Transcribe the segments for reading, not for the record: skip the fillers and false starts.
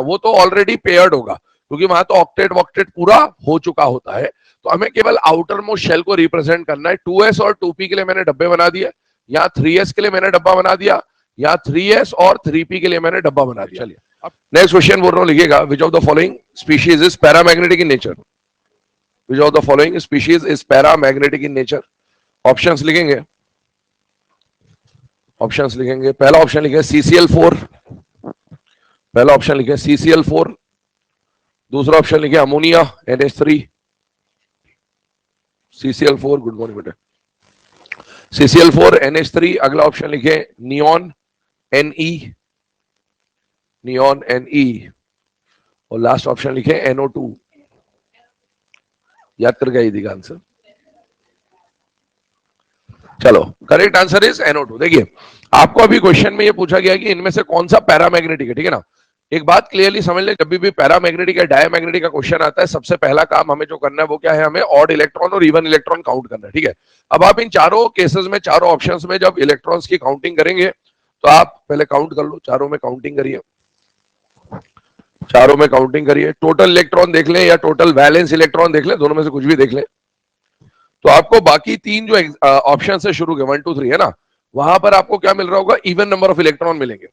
वो तो already paired होगा, क्योंकि वहां तो ऑक्टेट वॉक्टेट पूरा हो चुका होता है। तो हमें केवल आउटर मोस्ट शेल को रिप्रेजेंट करना है। 2s और 2p के लिए मैंने डब्बे बना दिए, या 3s के लिए मैंने डब्बा बना दिया, या 3s और 3p के लिए मैंने डब्बा बना दिया। चलिए अब नेक्स्ट क्वेश्चन बोल रहा हूं, लिखिएगा, which of the following species is paramagnetic in nature? Which of the following species is paramagnetic in nature? Options लिखेंगे, ऑप्शंस लिखेंगे। पहला ऑप्शन लिखे CCl4, पहला ऑप्शन लिखे CCl4। दूसरा ऑप्शन लिखे ammonia NH3, CCl4, good morning बेटे, CCl4 NH3। अगला ऑप्शन लिखे नियॉन Ne, नियॉन Ne। और लास्ट ऑप्शन लिखे NO2। याद करके आई थी आंसर। चलो, करेक्ट आंसर इज NO2। देखिए, आपको अभी क्वेश्चन में ये पूछा गया कि इनमें से कौन सा पैरामैग्नेटिक है, ठीक है ना। एक बात क्लियरली समझ ले, जब भी पैरामैग्नेटिक या डायमैग्नेटिक का क्वेश्चन आता है, सबसे पहला काम हमें जो करना है वो क्या है, हमें ऑड इलेक्ट्रॉन और इवन इलेक्ट्रॉन काउंट करना है, ठीक है। अब आप इन चारों केसेस में, चारों ऑप्शंस में जब इलेक्ट्रॉन्स की काउंटिंग करेंगे, तो आप पहले काउंट कर लो, चारों में काउंटिंग करिए, चारों में काउंटिंग करिए। टोटल इलेक्ट्रॉन देख लें या टोटल वैलेंस इलेक्ट्रॉन देख लें, दोनों में से कुछ भी देख लें, तो आपको बाकी तीन जो ऑप्शन से शुरू के 1 2 3 है ना, वहां पर आपको क्या मिल रहा होगा, इवन नंबर ऑफ इलेक्ट्रॉन मिलेंगे।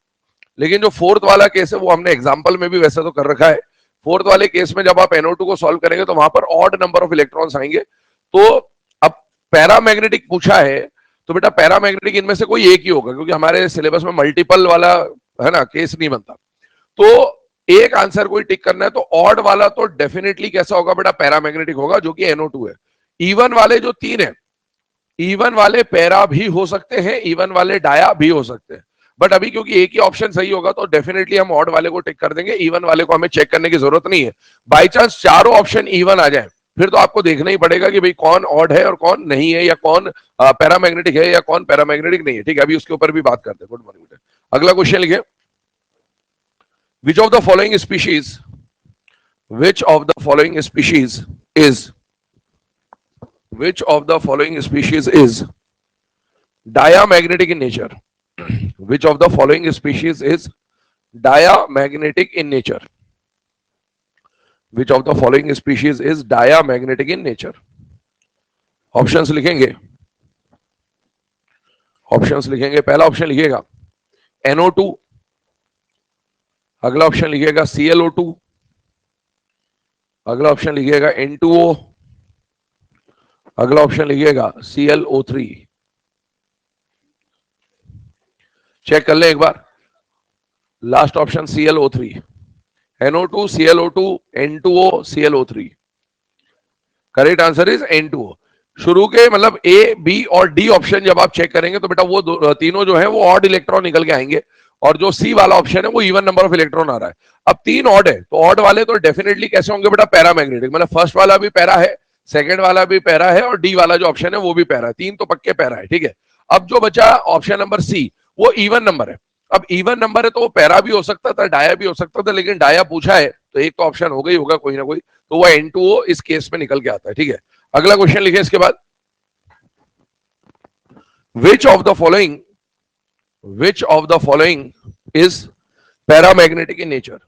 लेकिन जो फोर्थ वाला केस है, वो हमने एग्जांपल में भी वैसे तो कर रखा है। फोर्थ वाले केस में जब आप NO2 को सॉल्व करेंगे तो वहां पर ऑड नंबर ऑफ इलेक्ट्रॉन्स आएंगे। तो अब पैरामैग्नेटिक पूछा है, तो बेटा पैरामैग्नेटिक इनमें से कोई एक ही होगा, क्योंकि हमारे सिलेबस में मल्टीपल वाला है ना केस नहीं बनता। तो एक आंसर कोई टिक करना है, तो ऑड वाला तो डेफिनेटली कैसा होगा बेटा, पैरामैग्नेटिक होगा, जो कि NO2 है। इवन वाले जो तीन है, इवन वाले पैरा भी हो सकते हैं, इवन वाले डाया भी हो सकते हैं, बट अभी क्योंकि एक ही ऑप्शन सही होगा तो डेफिनेटली हम ऑड वाले को टिक कर देंगे, इवन वाले को हमें चेक करने की जरूरत नहीं है। बाई चांस चारों ऑप्शन इवन आ जाए, फिर तो आपको देखना ही पड़ेगा कि भाई कौन ऑड है और कौन नहीं है, या कौन पैरामैग्नेटिक है या कौन पैरामैग्नेटिक नहीं है, ठीक है। अभी उसके ऊपर भी बात करते हैं। Good morning. अगला क्वेश्चन लिखिए, which of the following species, which of the following species is, which of the following species is diamagnetic in nature? Which of the following species is diamagnetic in nature? Which of the following species is diamagnetic in nature? Options लिखेंगे, options लिखेंगे। पहला option लिखिएगा NO2, अगला option लिखिएगा ClO2, अगला option लिखिएगा N2O, अगला option लिखिएगा ClO3। चेक कर ले एक बार, last option ClO3, NO2, ClO2, N2O, ClO3। Correct answer is N2O। शुरू के मतलब A, B और D ऑप्शन जब आप चेक करेंगे तो बेटा वो तीनों जो है वो ऑड इलेक्ट्रॉन निकल के आएंगे, और जो C वाला ऑप्शन है वो इवन नंबर ऑफ इलेक्ट्रॉन आ रहा है। अब तीन ऑड है, तो ऑड वाले तो डेफिनेटली कैसे होंगे बेटा, पैरामैग्नेटिक, मतलब फर्स्ट वाला भी पैरा है, सेकंड वाला भी पैरा है, और डी वाला जो ऑप्शन है वो भी पैरा है, तीन तो पक्के पैरा है, ठीक है। अब जो बचा ऑप्शन नंबर C, वो इवन नंबर है। अब इवन नंबर है तो वो पैरा भी हो सकता था, डाया भी हो सकता था, लेकिन डाया पूछा है तो एक तो ऑप्शन हो गई होगा कोई ना कोई, तो वो N2O इस केस में निकल के आता है, ठीक है। अगला क्वेश्चन लिखे इसके बाद, which of the following, which of the following is paramagnetic in nature?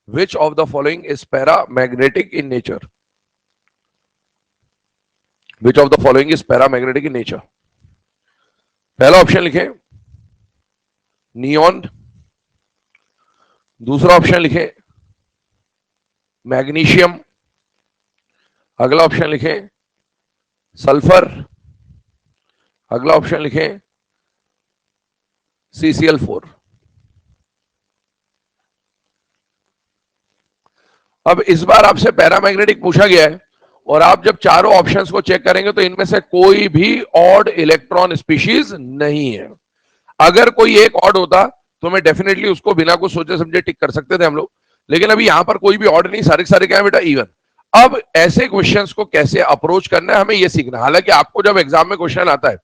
Which of the following is paramagnetic in nature? Which of the following is paramagnetic in nature? पहला ऑप्शन लिखे नियॉन, दूसरा option लिखे magnesium, अगला option लिखे sulphur, अगला option लिखे CCl4। अब इस बार आपसे पैरामैग्नेटिक पूछा गया है, और आप जब चारों ऑप्शंस को चेक करेंगे तो इनमें से कोई भी ऑड इलेक्ट्रॉन स्पीशीज नहीं है। अगर कोई एक ऑड होता तो मैं डेफिनेटली उसको बिना कुछ सोचे समझे टिक कर सकते थे हम लोग, लेकिन अभी यहां पर कोई भी ऑड नहीं, सारे सारे क्या है बेटा, इवन। अब ऐसे क्वेश्चंस को कैसे अप्रोच करना है हमें ये सीखना। हालांकि आपको जब एग्जाम में क्वेश्चन आता है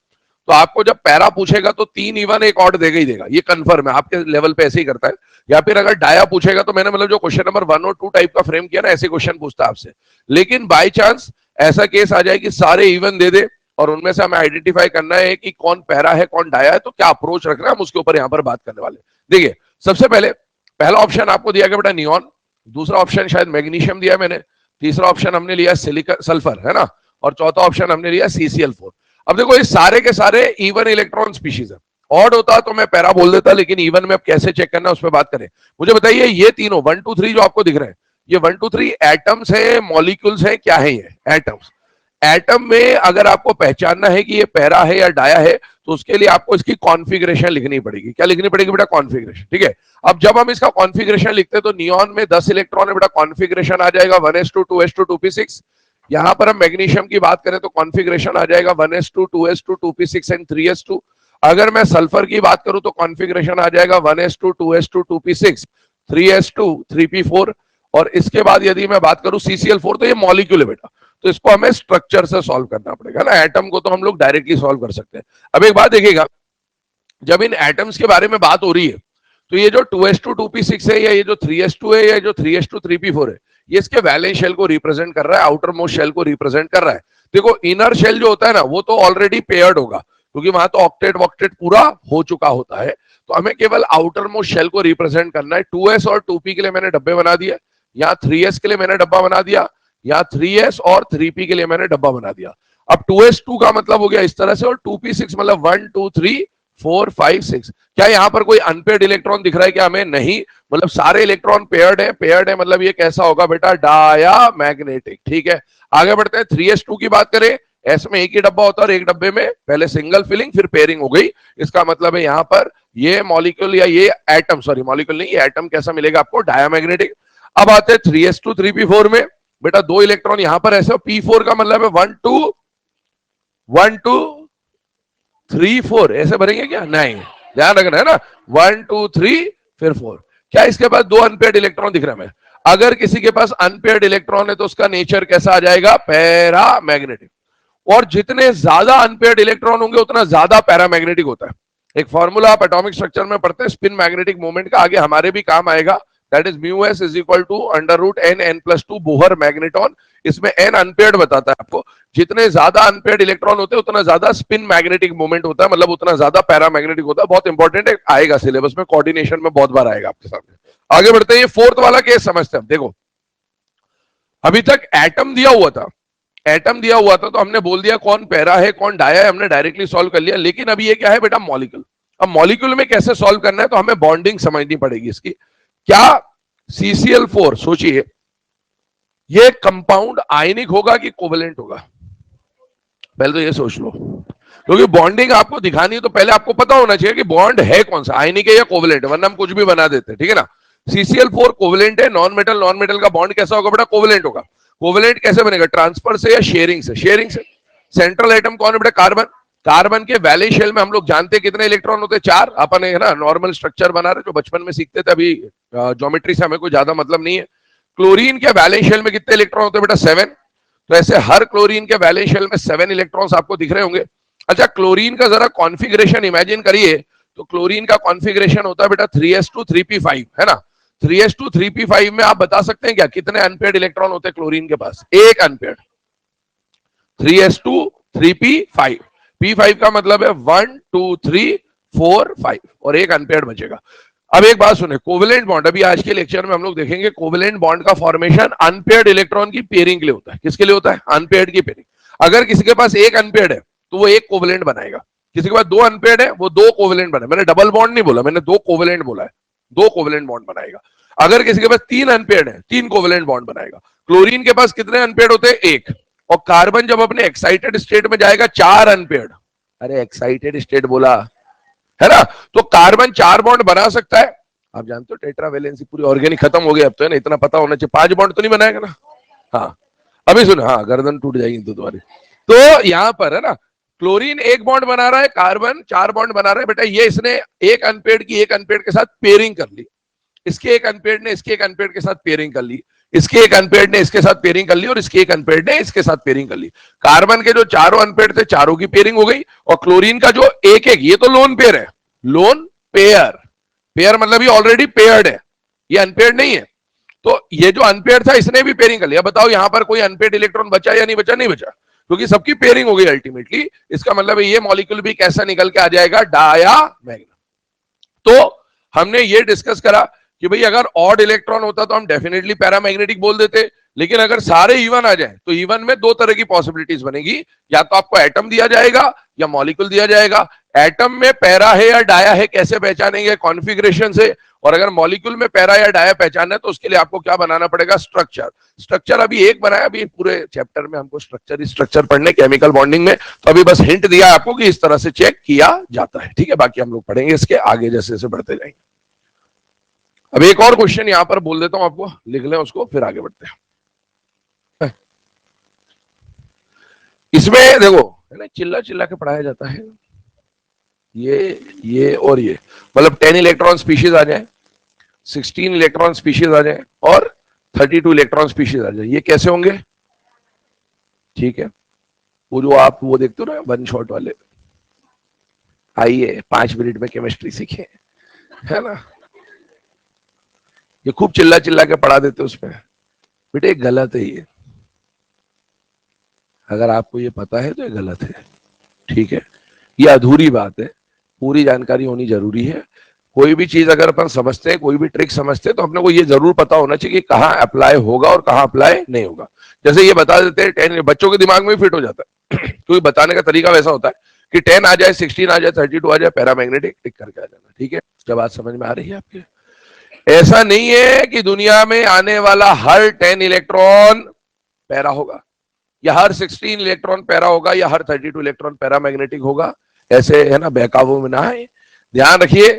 तो आपको जब पैरा पूछेगा तो 3 इवन एक ऑड देगा ही देगा, ये कंफर्म है, आपके लेवल पे ऐसे ही करता है। या फिर अगर डाया पूछेगा तो मैंने मतलब जो क्वेश्चन नंबर 1 और 2 टाइप का फ्रेम किया ना, ऐसे क्वेश्चन पूछता है आपसे। लेकिन बाई चांस ऐसा केस आ जाए कि सारे इवन दे दे और उनमें से हमें आइडेंटिफाई करना है कि कौन पैरा है कौन डाया है, तो क्या अप्रोच रखना है हम उसके ऊपर यहां पर बात करने वाले। देखिए सबसे पहले पहला ऑप्शन आपको दिया गया बेटा नियॉन, दूसरा ऑप्शन शायद मैग्नीशियम दिया मैंने, तीसरा ऑप्शन हमने लिया सिलिकॉन सल्फर, है ना, और चौथा ऑप्शन हमने लिया CCl4। अब देखो ये सारे के सारे इवन इलेक्ट्रॉन स्पीशीज है। ऑड होता तो मैं पैरा बोल देता, लेकिन इवन में अब कैसे चेक करना है उस पर बात करें। मुझे बताइए ये तीनों 1 2 3 जो आपको दिख रहे हैं, ये 1 2 3 एटम्स है, मॉलिक्यूल्स है, क्या है ये एटम्स। एटम में अगर आपको पहचानना है कि ये पैरा है या डाया है, तो उसके लिए आपको इसकी कॉन्फ़िगरेशन लिखनी पड़ेगी। क्या लिखनी पड़ेगी बेटा? कॉन्फ़िगरेशन, ठीक है। अब जब हम इसका कॉन्फ़िगरेशन लिखते हैं तो नियॉन में 10 इलेक्ट्रॉन है बेटा, कॉन्फ़िगरेशन आ जाएगा 1s2 2s2 2p6। यहां पर हम मैग्नीशियम की बात करें तो कॉन्फ़िगरेशन आ जाएगा 1s2 2s2 2p6 and 3s2। अगर मैं सल्फर की बात करूं तो कॉन्फ़िगरेशन आ जाएगा 1s2 2s2 2p6 3s2 3p4। और इसके बाद यदि मैं बात करूं CCl4, तो ये मॉलिक्यूल है बेटा, तो इसको हमें स्ट्रक्चर से सॉल्व करना पड़ेगा ना। एटम को तो हम लोग डायरेक्टली सॉल्व कर सकते हैं। अब एक बात देखिएगा, जब इन एटम्स के बारे में बात हो रही है तो ये जो 2s2 2p6 है, या ये जो 3s2 है, या जो 3s2 3p4 है, ये इसके वैलेंस शेल को रिप्रेजेंट कर रहा है, आउटर मोस्ट शेल को रिप्रेजेंट कर रहा है। देखो इनर शेल जो होता है ना, वो तो ऑलरेडी पेयर्ड होगा, क्योंकि वहां तो ऑक्टेट वॉक्टेट पूरा हो चुका होता है। तो हमें केवल आउटर मोस्ट शेल को रिप्रेजेंट करना है। 2s और 2p के लिए मैंने डब्बे बना दिए, यहाँ 3s के लिए मैंने डब्बा बना दिया, यहाँ 3s और 3p के लिए मैंने डब्बा बना दिया। अब 2s2 का मतलब हो गया इस तरह से, और 2p6 मतलब 1 2 3 4 5 6। क्या यहाँ पर कोई अनपेयर्ड इलेक्ट्रॉन दिख रहा है क्या हमें? नहीं, मतलब सारे इलेक्ट्रॉन पेयर्ड है। पेयर्ड है मतलब ये कैसा होगा बेटा? डायामैग्नेटिक, ठीक है। आगे बढ़ते हैं। 3s2 की बात करें, एस में एक ही डब्बा होता है और एक डब्बे में पहले सिंगल फिलिंग फिर पेयरिंग हो गई। इसका मतलब है यहाँ पर ये मॉलिक्यूल या ये एटम, सॉरी मॉलिक्यूल नहीं, ये एटम कैसा मिलेगा आपको? डायामैग्नेटिक। अब आते हैं 3s2 3p4 में, बेटा दो इलेक्ट्रॉन यहां पर ऐसे, p4 का मतलब है 1 2 3 4 ऐसे भरेंगे क्या? नहीं, ध्यान रखना है ना, 1 2 3 फिर 4। क्या इसके पास दो अनपेयर्ड इलेक्ट्रॉन दिख रहा है? अगर किसी के पास अनपेयर्ड इलेक्ट्रॉन है तो उसका नेचर कैसा आ जाएगा? पैरामैग्नेटिक। और जितने ज्यादा अनपेयर्ड इलेक्ट्रॉन होंगे उतना ज्यादा पैरामैग्नेटिक होता है। एक फॉर्मूला आप एटॉमिक स्ट्रक्चर में पढ़ते हैं स्पिन मैग्नेटिक मोमेंट का, आगे हमारे भी काम आएगा। That is μs is equal to √n+2 Bohr magneton. इसमें n अनपेयर्ड बताता है आपको। जितने ज्यादा अनपेयर्ड इलेक्ट्रॉन होते हैं उतना ज्यादा स्पिन मैग्नेटिक मोमेंट होता है, मतलब उतना ज्यादा पैरामैग्नेटिक होता है। बहुत इंपॉर्टेंट है, आएगा सिलेबस में, कोऑर्डिनेशन में बहुत बार आएगा आपके सामने। आगे बढ़ते हैं, ये फोर्थ वाला केस समझते हैं। देखो अभी तक एटम दिया हुआ था, एटम दिया हुआ था तो हमने बोल दिया कौन पैरा है कौन डाया है, हमने डायरेक्टली सॉल्व कर लिया। लेकिन अभी ये क्या है बेटा? मॉलिक्यूल। अब मॉलिक्यूल में कैसे सॉल्व करना है तो हमें बॉन्डिंग समझनी पड़ेगी इसकी। क्या CCl4, सोचिए ये कंपाउंड आयनिक होगा कि कोवेलेंट होगा? पहले तो ये सोच लो, क्योंकि बॉन्डिंग आपको दिखानी है तो पहले आपको पता होना चाहिए कि बॉन्ड है कौन सा, आयनिक है या कोवेलेंट है, वरना हम कुछ भी बना देते हैं, ठीक है ना। CCl4 कोवेलेंट है। नॉन मेटल का बॉन्ड कैसा होगा बेटा? कोवेलेंट होगा। कोवेलेंट कैसे बनेगा? ट्रांसफर से या शेयरिंग से? शेयरिंग से। सेंट्रल एटम कौन है बेटा? कार्बन। कार्बन के वैलेंस शेल में हम लोग जानते हैं कितने इलेक्ट्रॉन होते हैं? 4। अपन है ना नॉर्मल स्ट्रक्चर बना रहे जो बचपन में सीखते थे, अभी ज्योमेट्री से हमें कोई ज्यादा मतलब नहीं है। क्लोरीन के वैलेंस शेल में कितने इलेक्ट्रॉन होते हैं बेटा? 7। तो ऐसे हर क्लोरीन के वैलेंस शेल में 7 इलेक्ट्रॉन्स आपको दिख रहे होंगे। अच्छा, क्लोरीन का जरा कॉन्फ़िगरेशन इमेजिन करिए, तो क्लोरीन का कॉन्फ़िगरेशन होता है बेटा 3s2 3p5, है ना। 3s2 3p5 में आप बता सकते हैं क्या कितने अनपेयर्ड इलेक्ट्रॉन होते हैं क्लोरीन के पास? एक अनपेयर्ड। 3s2 3p5, p5 का मतलब है 1 2 3 4 5 और एक अनपेयर्ड बचेगा। अब एक बात सुने, कोवेलेंट बॉन्ड, अभी आज के लेक्चर में हम लोग देखेंगे कोवेलेंट बॉन्ड का फॉर्मेशन अनपेयर्ड इलेक्ट्रॉन की पेयरिंग के लिए होता है। किसके लिए होता है? अनपेयर्ड की पेयरिंग। अगर किसी के पास एक अनपेयर्ड है तो वो एक कोवेलेंट बनाएगा, किसी के पास दो अनपेयर्ड है वो दो कोवेलेंट बनाएगा। मैंने डबल बॉन्ड नहीं बोला, मैंने दो कोवेलेंट बोला है, दो कोवेलेंट बॉन्ड बनाएगा। अगर किसी के पास तीन अनपेयर्ड है, तीन कोवेलेंट बॉन्ड बनाएगा। क्लोरीन के पास कितने अनपेयर्ड होते हैं? एक। और कार्बन जब अपने एक्साइटेड स्टेट में जाएगा 4 अनपेयर्ड। अरे एक्साइटेड स्टेट बोला है ना, तो कार्बन 4 बॉन्ड बना सकता है। आप जानते हो टेट्रावेलेंसी पूरी ऑर्गेनिक खत्म हो गई अब तो, है ना, इतना पता होना चाहिए। 5 बॉन्ड तो नहीं बनाएगा ना? हाँ अभी सुनो, हाँ गर्दन टूट जाएगी तो तुम्हारी। तो यहां पर है ना, क्लोरीन एक बॉन्ड बना रहा है, कार्बन 4 बॉन्ड बना रहा है। बेटा ये इसने एक अनपेयर्ड की एक अनपेयर्ड के साथ पेयरिंग कर ली, इसके एक अनपेयर्ड ने इसके एक अनपेयर्ड के साथ पेयरिंग कर ली, इसके एक अनपेयर्ड ने इसके साथ पेयरिंग कर ली, और इसके एक अनपेयर्ड ने इसके साथ पेयरिंग कर ली। कार्बन के जो चारों अनपेयर्ड थे चारों की पेयरिंग हो गई, और क्लोरीन का जो एक एक, ये तो लोन पेयर है, लोन पेयर। पेयर मतलब ये ऑलरेडी पेयर्ड है, ये अनपेयर्ड नहीं है। तो ये जो अनपेयर्ड था इसने भी पेयरिंग कर लिया। बताओ यहां पर कोई अनपेयर्ड इलेक्ट्रॉन बचा या नहीं बचा? नहीं बचा, क्योंकि सबकी पेयरिंग हो गई अल्टीमेटली। इसका मतलब है ये मॉलिक्यूल भी कैसा निकल के आ जाएगा? डायामैग्नेट। तो हमने ये डिस्कस करा कि भाई अगर ऑड इलेक्ट्रॉन होता तो हम डेफिनेटली पैरामैग्नेटिक बोल देते, लेकिन अगर सारे इवन आ जाए तो इवन में दो तरह की पॉसिबिलिटीज बनेगी, या तो आपको एटम दिया जाएगा या मॉलिक्यूल दिया जाएगा। एटम में पैरा है या डाया है कैसे पहचानेंगे? कॉन्फ़िगरेशन से। और अगर मॉलिक्यूल में पैरा या डाया पहचानना है तो उसके लिए आपको क्या बनाना पड़ेगा? स्ट्रक्चर। स्ट्रक्चर अभी एक बनाया, अभी पूरे चैप्टर में हमको स्ट्रक्चर ही स्ट्रक्चर पढ़ने केमिकल बॉन्डिंग में, तो अभी बस हिंट दिया आपको कि इस तरह से चेक किया जाता है। ठीक है, बाकी हम लोग पढ़ेंगे इसके आगे जैसे जैसे बढ़ते जाएंगे। अब एक और क्वेश्चन यहां पर बोल देता हूं आपको, लिख लें उसको, फिर आगे बढ़ते हैं। इसमें देखो है ना, चिल्ला चिल्ला के पढ़ाया जाता है। ये और ये मतलब 10 इलेक्ट्रॉन स्पीशीज आ जाए, 16 इलेक्ट्रॉन स्पीशीज आ जाए और 32 इलेक्ट्रॉन स्पीशीज आ जाए, ये कैसे होंगे? ठीक है, वो जो आप वो देखते हो ना वन शॉट वाले, आइए 5 मिनट में केमिस्ट्री सीखे, है ना, ये खूब चिल्ला चिल्ला के पढ़ा देते उसमें। बेटे गलत है ये, अगर आपको ये पता है तो ये गलत है। ठीक है, ये अधूरी बात है, पूरी जानकारी होनी जरूरी है। कोई भी चीज अगर अपन समझते हैं, कोई भी ट्रिक समझते हैं, तो अपने को ये जरूर पता होना चाहिए कि कहाँ अप्लाई होगा और कहाँ अप्लाई नहीं होगा। जैसे ये बता देते हैं 10, बच्चों के दिमाग में फिट हो जाता है क्योंकि बताने का तरीका वैसा होता है कि 10 आ जाए, 16 आ जाए, 32 आ जाए, पैरामैग्नेटिक, टिक करके आ जाना। ठीक है, क्या बात समझ में आ रही है आपके? ऐसा नहीं है कि दुनिया में आने वाला हर 10 इलेक्ट्रॉन पैरा होगा, या हर 16 इलेक्ट्रॉन पैरा होगा, या हर 32 इलेक्ट्रॉन पैरामैग्नेटिक होगा। ऐसे है ना बहकावों में ना है। ध्यान रखिए,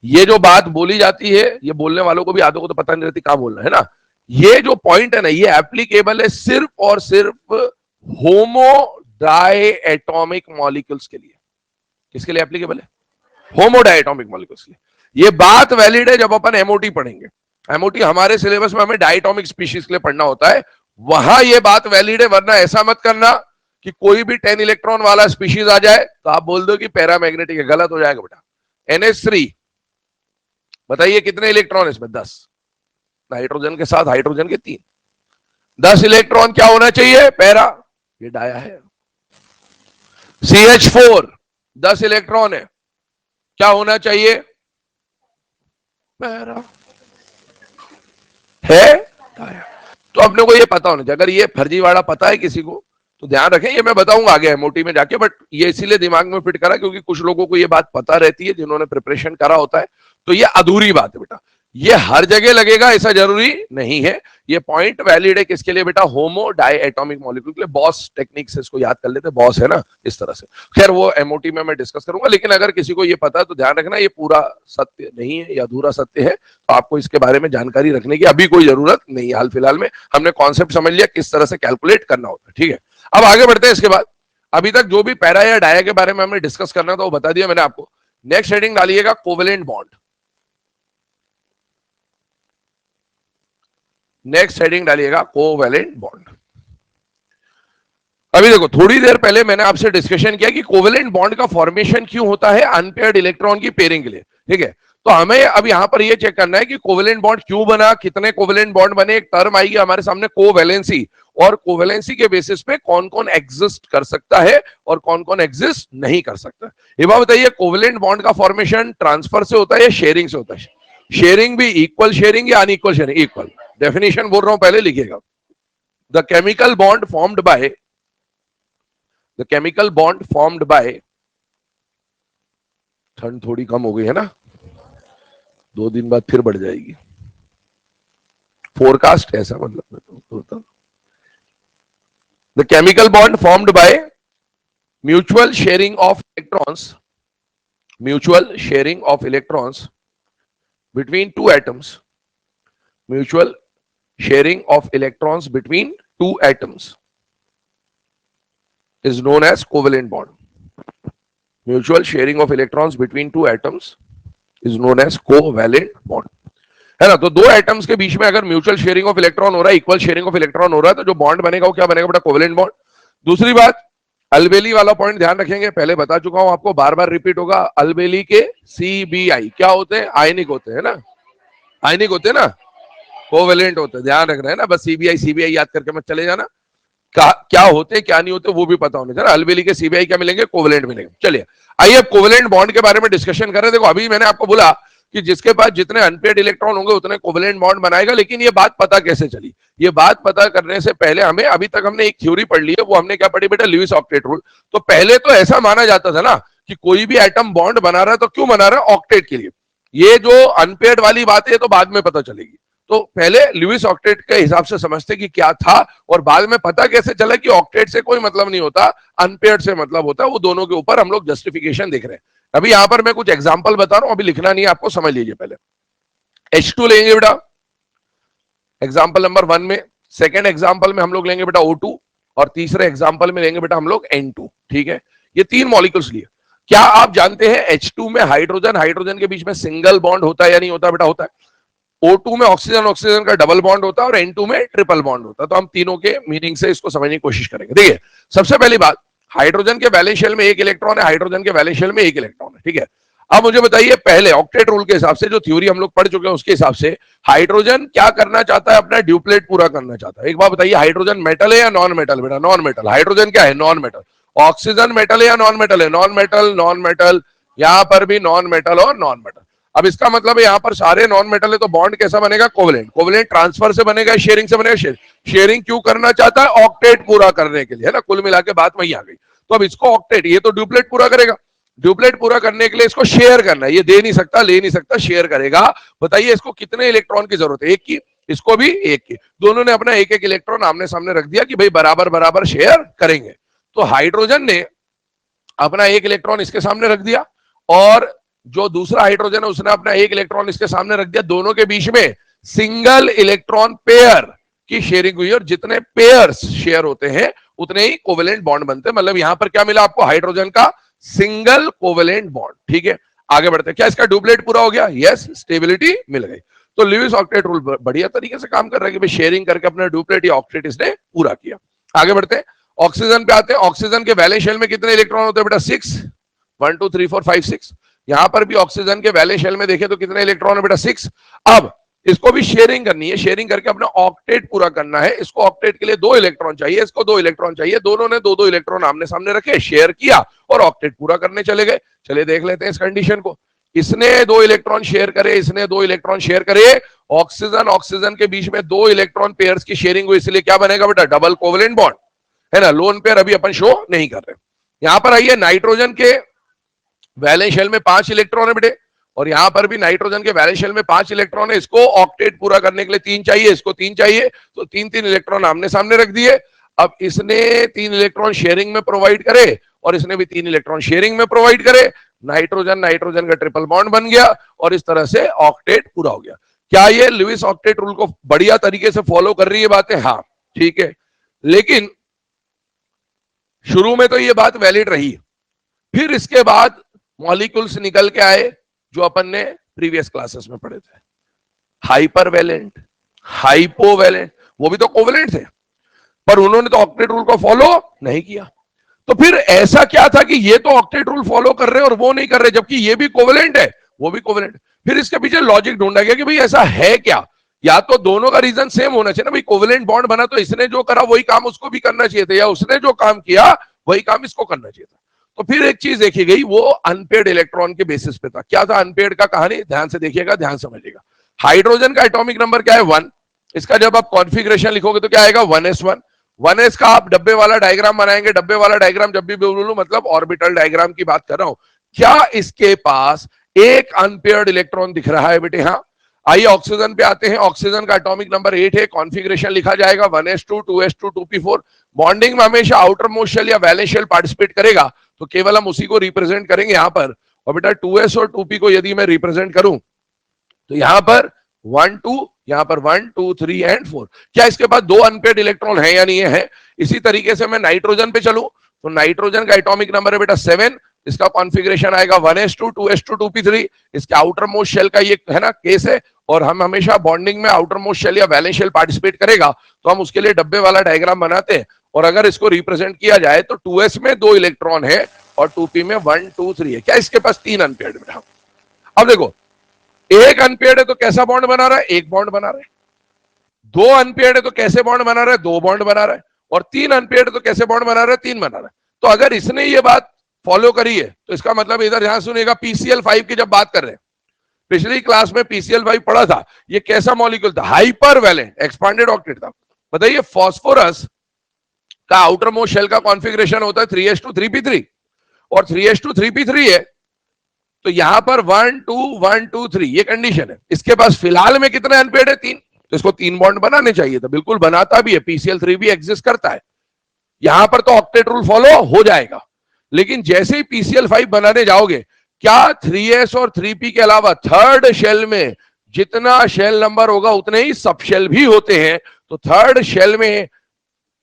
ये जो बात बोली जाती है, ये बोलने वालों को भी आधों को तो पता नहीं रहती कहां बोलना है ना। ये जो पॉइंट है ना, ये एप्लीकेबल है सिर्फ और सिर्फ होमो डाई एटॉमिक मॉलिक्यूल्स के लिए। किसके लिए एप्लीकेबल है? होमो डाई एटॉमिक मॉलिक्यूल्स के लिए। ये बात वैलिड है जब अपन एमओटी पढ़ेंगे। एमओटी हमारे सिलेबस में हमें डायटोमिक स्पीशीज के लिए पढ़ना होता है, वहां ये बात वैलिड है। वरना ऐसा मत करना कि कोई भी 10 इलेक्ट्रॉन वाला स्पीशीज आ जाए तो आप बोल दो कि पैरामैग्नेटिक है, गलत हो जाएगा बेटा। NH3 बताइए कितने इलेक्ट्रॉन है इसमें? 10। नाइट्रोजन के साथ हाइड्रोजन के 3, 10 इलेक्ट्रॉन क्या होना चाहिए? पैरा, ये डाया है। CH4 10 इलेक्ट्रॉन है, क्या होना चाहिए? पैरा है, डाया। तो अपने को ये पता होना चाहिए। अगर ये फर्जीवाड़ा पता है किसी को तो ध्यान रखें, ये मैं बताऊंगा आगे एमओटी में जाके, बट ये इसीलिए दिमाग में फिट करा क्योंकि कुछ लोगों को ये बात पता रहती है जिन्होंने प्रिपरेशन करा होता है। तो ये अधूरी बात है बेटा, ये हर जगह लगेगा ऐसा जरूरी नहीं है। ये पॉइंट वैलिड है किसके लिए बेटा? होमो डाई एटॉमिक मॉलिक्यूल के लिए। बॉस टेक्निक से इसको याद कर लेते, बॉस है ना, इस तरह से। खैर वो एमओटी में मैं डिस्कस करूंगा, लेकिन अगर किसी को ये पता है तो ध्यान रखना ये पूरा सत्य नहीं है, या अधूरा सत्य है, तो आपको इसके बारे में जानकारी रखने की अभी कोई जरूरत नहीं है। हाल फिलहाल में हमने कॉन्सेप्ट समझ लिया किस तरह से कैलकुलेट करना होता है। ठीक है, अब आगे बढ़ते हैं। इसके बाद अभी तक जो भी पैरा या डाया के बारे में हमने डिस्कस करना था वो बता दिया मैंने आपको। नेक्स्ट हेडिंग डालिएगा कोवेलेंट बॉन्ड। नेक्स्ट हेडिंग डालिएगा कोवेलेंट बॉन्ड। अभी देखो, थोड़ी देर पहले मैंने आपसे डिस्कशन किया कि कोवेलेंट बॉन्ड का फॉर्मेशन क्यों होता है? अनपेयर्ड इलेक्ट्रॉन की पेयरिंग के लिए। ठीक है, तो हमें अब यहां पर यह चेक करना है कि कोवेलेंट बॉन्ड क्यों बना, कितने कोवेलेंट बॉन्ड बने। एक टर्म आएगी हमारे सामने कोवैलेंसी, और कोवैलेंसी के बेसिस पे कौन कौन एग्जिस्ट कर सकता है और कौन कौन एग्जिस्ट नहीं कर सकता। ये बात बताइए, कोवेलेंट बॉन्ड का फॉर्मेशन ट्रांसफर से होता है या शेयरिंग से होता है? शेयरिंग भी इक्वल शेयरिंग या अनइक्वल शेयरिंग? इक्वल। डेफिनेशन बोल रहा हूं, पहले लिखिएगा। The chemical bond formed by The chemical bond formed by, ठंड थोड़ी कम हो गई है ना, 2 दिन बाद फिर बढ़ जाएगी, फोरकास्ट ऐसा मतलब। The chemical bond formed by mutual sharing of electrons, mutual sharing of electrons between two atoms, mutual sharing of electrons between two atoms is known as covalent bond. Mutual sharing of electrons between two atoms is known as covalent bond. है ना, तो दो atoms के बीच में अगर mutual sharing of electron हो रहा है, इक्वल शेयरिंग ऑफ इलेक्ट्रॉन हो रहा है, तो जो बॉन्ड बनेगा वो क्या बनेगा बेटा? Covalent bond. दूसरी बात, अलबेली वाला पॉइंट ध्यान रखेंगे, पहले बता चुका हूं आपको, बार बार रिपीट होगा। अलबेली के CBI क्या होते हैं? आयनिक होते हैं ना, आयनिक होते हैं ना, कोवेलेंट होते हैं। ध्यान रखना है ना, बस CBI याद करके मत चले जाना, क्या होते क्या नहीं होते वो भी पता होने चाहिए। अलबेली के CBI क्या मिलेंगे? कोवेलेंट मिलेंगे। चलिए आइए अब कोवेलेंट बॉन्ड के बारे में डिस्कशन करें। देखो अभी मैंने आपको बोला कि जिसके पास जितने अनपेयर्ड इलेक्ट्रॉन होंगे उतने कोवेलेंट बॉन्ड बनाएगा। लेकिन ये बात पता कैसे चली? ये बात पता करने से पहले हमें, अभी तक हमने एक थ्योरी पढ़ ली है, वो हमने क्या पढ़ी बेटा? Lewis octet rule. तो पहले तो ऐसा माना जाता था ना कि कोई भी एटम बॉन्ड बना रहा है तो क्यों बना रहा है? ऑक्टेट के लिए। ये जो अनपेयर्ड वाली बात है तो बाद में पता चलेगी। तो पहले लुईस ऑक्टेट के हिसाब से समझते कि क्या था, और बाद में पता कैसे चला कि ऑक्टेट से कोई मतलब नहीं होता, अनपेयर्ड से मतलब होता है। वो दोनों के ऊपर हम लोग जस्टिफिकेशन देख रहे हैं। अभी यहां पर मैं कुछ एग्जांपल बता रहा हूं, अभी लिखना नहीं है आपको, समझ लीजिए। पहले H2 लेंगे बेटा एग्जांपल नंबर 1 में, सेकेंड एग्जांपल में हम लोग लेंगे बेटा O2, और तीसरे एग्जांपल में लेंगे बेटा हम लोग N2। ठीक है, ये 3 मॉलिक्यूल्स लिए। क्या आप जानते हैं H2 में हाइड्रोजन हाइड्रोजन के बीच में सिंगल बॉन्ड होता है या नहीं होता? बेटा होता है। O2 में ऑक्सीजन ऑक्सीजन का डबल बॉन्ड होता है, और N2 में ट्रिपल बॉन्ड होता है। तो हम तीनों के मीनिंग से इसको समझने की कोशिश करेंगे। देखिए, सबसे पहली बात, हाइड्रोजन के वैलेंस शेल में एक इलेक्ट्रॉन है, हाइड्रोजन के वैलेंस शेल में एक इलेक्ट्रॉन है। ठीक है, अब मुझे बताइए, पहले ऑक्टेट रूल के हिसाब से, जो थ्योरी हम लोग पढ़ चुके हैं उसके हिसाब से, हाइड्रोजन क्या करना चाहता है? अपना ड्यूप्लेट पूरा करना चाहता है। एक बात बताइए, हाइड्रोजन मेटल है या नॉन मेटल? बेटा नॉन मेटल। हाइड्रोजन क्या है? Non metal. ऑक्सीजन मेटल है या नॉन मेटल है? Non metal, non metal. यहां पर भी नॉन मेटल और नॉन मेटल। अब इसका मतलब है यहां पर सारे नॉन मेटल है, तो बॉन्ड कैसा बनेगा? कोवेलेंट। कोवेलेंट ट्रांसफर से बनेगा, शेयरिंग से बनेगा? शेयरिंग क्यों करना चाहता है? ऑक्टेट पूरा करने के लिए, है ना। कुल मिला के बात वही आ गई। तो अब इसको ऑक्टेट, ये तो ड्यूप्लेट पूरा करेगा, ड्यूप्लेट पूरा करने के लिए इसको शेयर करना है। ये दे नहीं सकता, ले नहीं सकता, शेयर करेगा। बताइए इसको कितने इलेक्ट्रॉन की जरूरत है? एक की, इसको भी एक की। दोनों ने अपना एक एक इलेक्ट्रॉन आमने सामने रख दिया कि भाई बराबर बराबर शेयर करेंगे। तो हाइड्रोजन ने अपना एक इलेक्ट्रॉन इसके सामने रख दिया, और जो दूसरा हाइड्रोजन है उसने अपना एक इलेक्ट्रॉन इसके सामने रख दिया। दोनों के बीच में सिंगल इलेक्ट्रॉन पेयर की शेयरिंग हुई, और जितने पेयर्स शेयर होते हैं उतने ही कोवेलेंट बॉन्ड बनते हैं। मतलब यहां पर क्या मिला आपको? हाइड्रोजन का सिंगल कोवेलेंट बॉन्ड। ठीक है, आगे बढ़ते हैं। क्या इसका ड्यूप्लेट पूरा हो गया? यस, स्टेबिलिटी मिल गई। तो लुईस ऑक्टेट रूल बढ़िया तरीके से काम कर रहा है कि शेयरिंग करके अपना ड्यूप्लेट या ऑक्टेट इसने पूरा किया। आगे बढ़ते हैं, ऑक्सीजन पे आते हैं। ऑक्सीजन के वैलेंस शेल में कितने इलेक्ट्रॉन होते हैं बेटा? 6। 1 2 3 4 5 6। यहां पर भी ऑक्सीजन के वैलेंस शेल में देखें तो कितने इलेक्ट्रॉन है बेटा? 6। अब इसको भी शेयरिंग करनी है, शेयरिंग करके अपना ऑक्टेट पूरा करना है। इसको ऑक्टेट के लिए 2 इलेक्ट्रॉन चाहिए, इसको 2 इलेक्ट्रॉन चाहिए। दोनों ने 2-2 इलेक्ट्रॉन आमने सामने रखे, शेयर किया और ऑक्टेट पूरा करने चले गए। चलिए देख लेते हैं इस कंडीशन को। इसने 2 इलेक्ट्रॉन शेयर करे, इसने 2 इलेक्ट्रॉन शेयर करे। ऑक्सीजन ऑक्सीजन के बीच में 2 इलेक्ट्रॉन पेयर्स की शेयरिंग हुई, इसलिए क्या बनेगा बेटा? डबल कोवेलेंट बॉन्ड, है ना। लोन पेयर अभी अपन शो नहीं कर रहे। यहां पर आइए, नाइट्रोजन के वैलेंस शेल में 5 इलेक्ट्रॉन है बेटे, और यहां पर भी नाइट्रोजन के वैलेंस शेल में 5 इलेक्ट्रॉन है। इसको ऑक्टेट पूरा करने के लिए 3 चाहिए, इसको 3 चाहिए, तो 3-3 इलेक्ट्रॉन आमने सामने रख दिए। अब इसने 3 इलेक्ट्रॉन शेयरिंग में प्रोवाइड करे, और इसने भी 3 इलेक्ट्रॉन शेयरिंग में प्रोवाइड करे। नाइट्रोजन नाइट्रोजन का ट्रिपल बॉन्ड बन गया, और इस तरह से ऑक्टेट पूरा हो गया। क्या ये लुईस ऑक्टेट रूल को बढ़िया तरीके से फॉलो कर रही है बातें? हाँ, ठीक है। लेकिन शुरू में तो ये बात वैलिड रही, फिर इसके बाद मॉलिक्यूल्स निकल के आए जो अपन ने प्रीवियस क्लासेस में पढ़े थे। हाइपरवैलेंट, हाइपोवैलेंट, वो भी तो कोवेलेंट थे, पर उन्होंने तो ऑक्टेट रूल को फॉलो नहीं किया। तो फिर ऐसा क्या था कि ये तो ऑक्टेट रूल फॉलो कर रहे हैं और वो नहीं कर रहे, जबकि ये भी कोवेलेंट है, वो भी कोवेलेंट। फिर इसके पीछे लॉजिक ढूंढा गया कि भाई ऐसा है क्या? या तो दोनों का रीजन सेम होना चाहिए ना, भाई कोवेलेंट बॉन्ड बना तो इसने जो करा वही काम उसको भी करना चाहिए था, या उसने जो काम किया वही काम इसको करना चाहिए था। तो फिर एक चीज देखी गई, वो अनपेयर्ड इलेक्ट्रॉन के बेसिस पे था। क्या था अनपेयर्ड का कहानी? ध्यान से देखिएगा, ध्यान समझिएगा। हाइड्रोजन का एटॉमिक नंबर क्या है? 1। इसका जब आप कॉन्फ़िगरेशन लिखोगे तो क्या आएगा? 1s1। 1s का आप डब्बे वाला डायग्राम बनाएंगे। डब्बे वाला डायग्राम जब भी बोलूं मतलब ऑर्बिटल डायग्राम की बात कर रहा हूं। क्या इसके पास एक अनपेयर्ड इलेक्ट्रॉन दिख रहा है बेटे? हाँ। आइए ऑक्सीजन पे आते हैं। ऑक्सीजन का एटॉमिक नंबर 8 है। कॉन्फ़िगरेशन लिखा जाएगा 1s2 2s2 2p4। बॉन्डिंग में हमेशा आउटर मोस्ट शेल या वैलेंस शेल पार्टिसिपेट करेगा, तो केवल हम उसी को रिप्रेजेंट करेंगे यहां पर। और बेटा 2s और 2p को यदि मैं रिप्रेजेंट करूं तो यहां पर 1 2, यहां पर 1 2 3 एंड 4। क्या इसके पास 2 अनपेयर्ड इलेक्ट्रॉन है या नहीं है? इसी तरीके से मैं नाइट्रोजन पे चलूं तो नाइट्रोजन का एटॉमिक नंबर है बेटा 7। इसका कॉन्फ़िगरेशन आएगा 1s2 2s2 2p3। इसके आउटर मोस्ट शेल का ये है ना केस है, और हम हमेशा बॉन्डिंग में आउटर मोस्ट शेल या वैलेंस शेल पार्टिसिपेट करेगा, तो हम उसके लिए डब्बे वाला डायग्राम बनाते हैं। और अगर इसको रिप्रेजेंट किया जाए तो 2s में 2 इलेक्ट्रॉन है और 2p में 1 2 3 है। क्या इसके पास 3 अनपेयर्ड बेटा? अब देखो, एक अनपेयर्ड है तो कैसा बॉन्ड बना रहा है? एक बॉन्ड बना रहा है। 2 अनपेयर्ड है तो कैसे बॉन्ड बना रहा है? 2 बॉन्ड बना रहा है। और 3 अनपेयर्ड तो कैसे बॉन्ड बना रहा है? 3 बना रहा है। तो अगर इसने ये बात फॉलो करी है तो इसका मतलब इधर ध्यान सुनिएगा, PCl5 की जब बात कर रहे हैं, पिछली क्लास में PCl5 पढ़ा था, ये कैसा मॉलिक्यूल था? हाइपर वैलेंट एक्सपांडेड ऑक्टेट था। बताइए फास्फोरस का आउटर मोस्ट शेल का कॉन्फ़िगरेशन होता है 3s2 3p3 और 3s2 3p3 है, तो यहां पर 1 2 1 2 3 ये कंडीशन है। इसके पास फिलहाल में कितने अनपेयर्ड है? 3, तो इसको 3 बॉन्ड बनाने चाहिए था, बिल्कुल बनाता भी है, PCl3 भी एग्जिस्ट करता है, यहां पर तो ऑक्टेट रूल फॉलो हो जाएगा। लेकिन जैसे ही PCl5 बनाने जाओगे, क्या 3s और 3p के अलावा थर्ड शेल में जितना शेल नंबर होगा उतने ही सब शेल भी होते हैं, तो थर्ड शेल में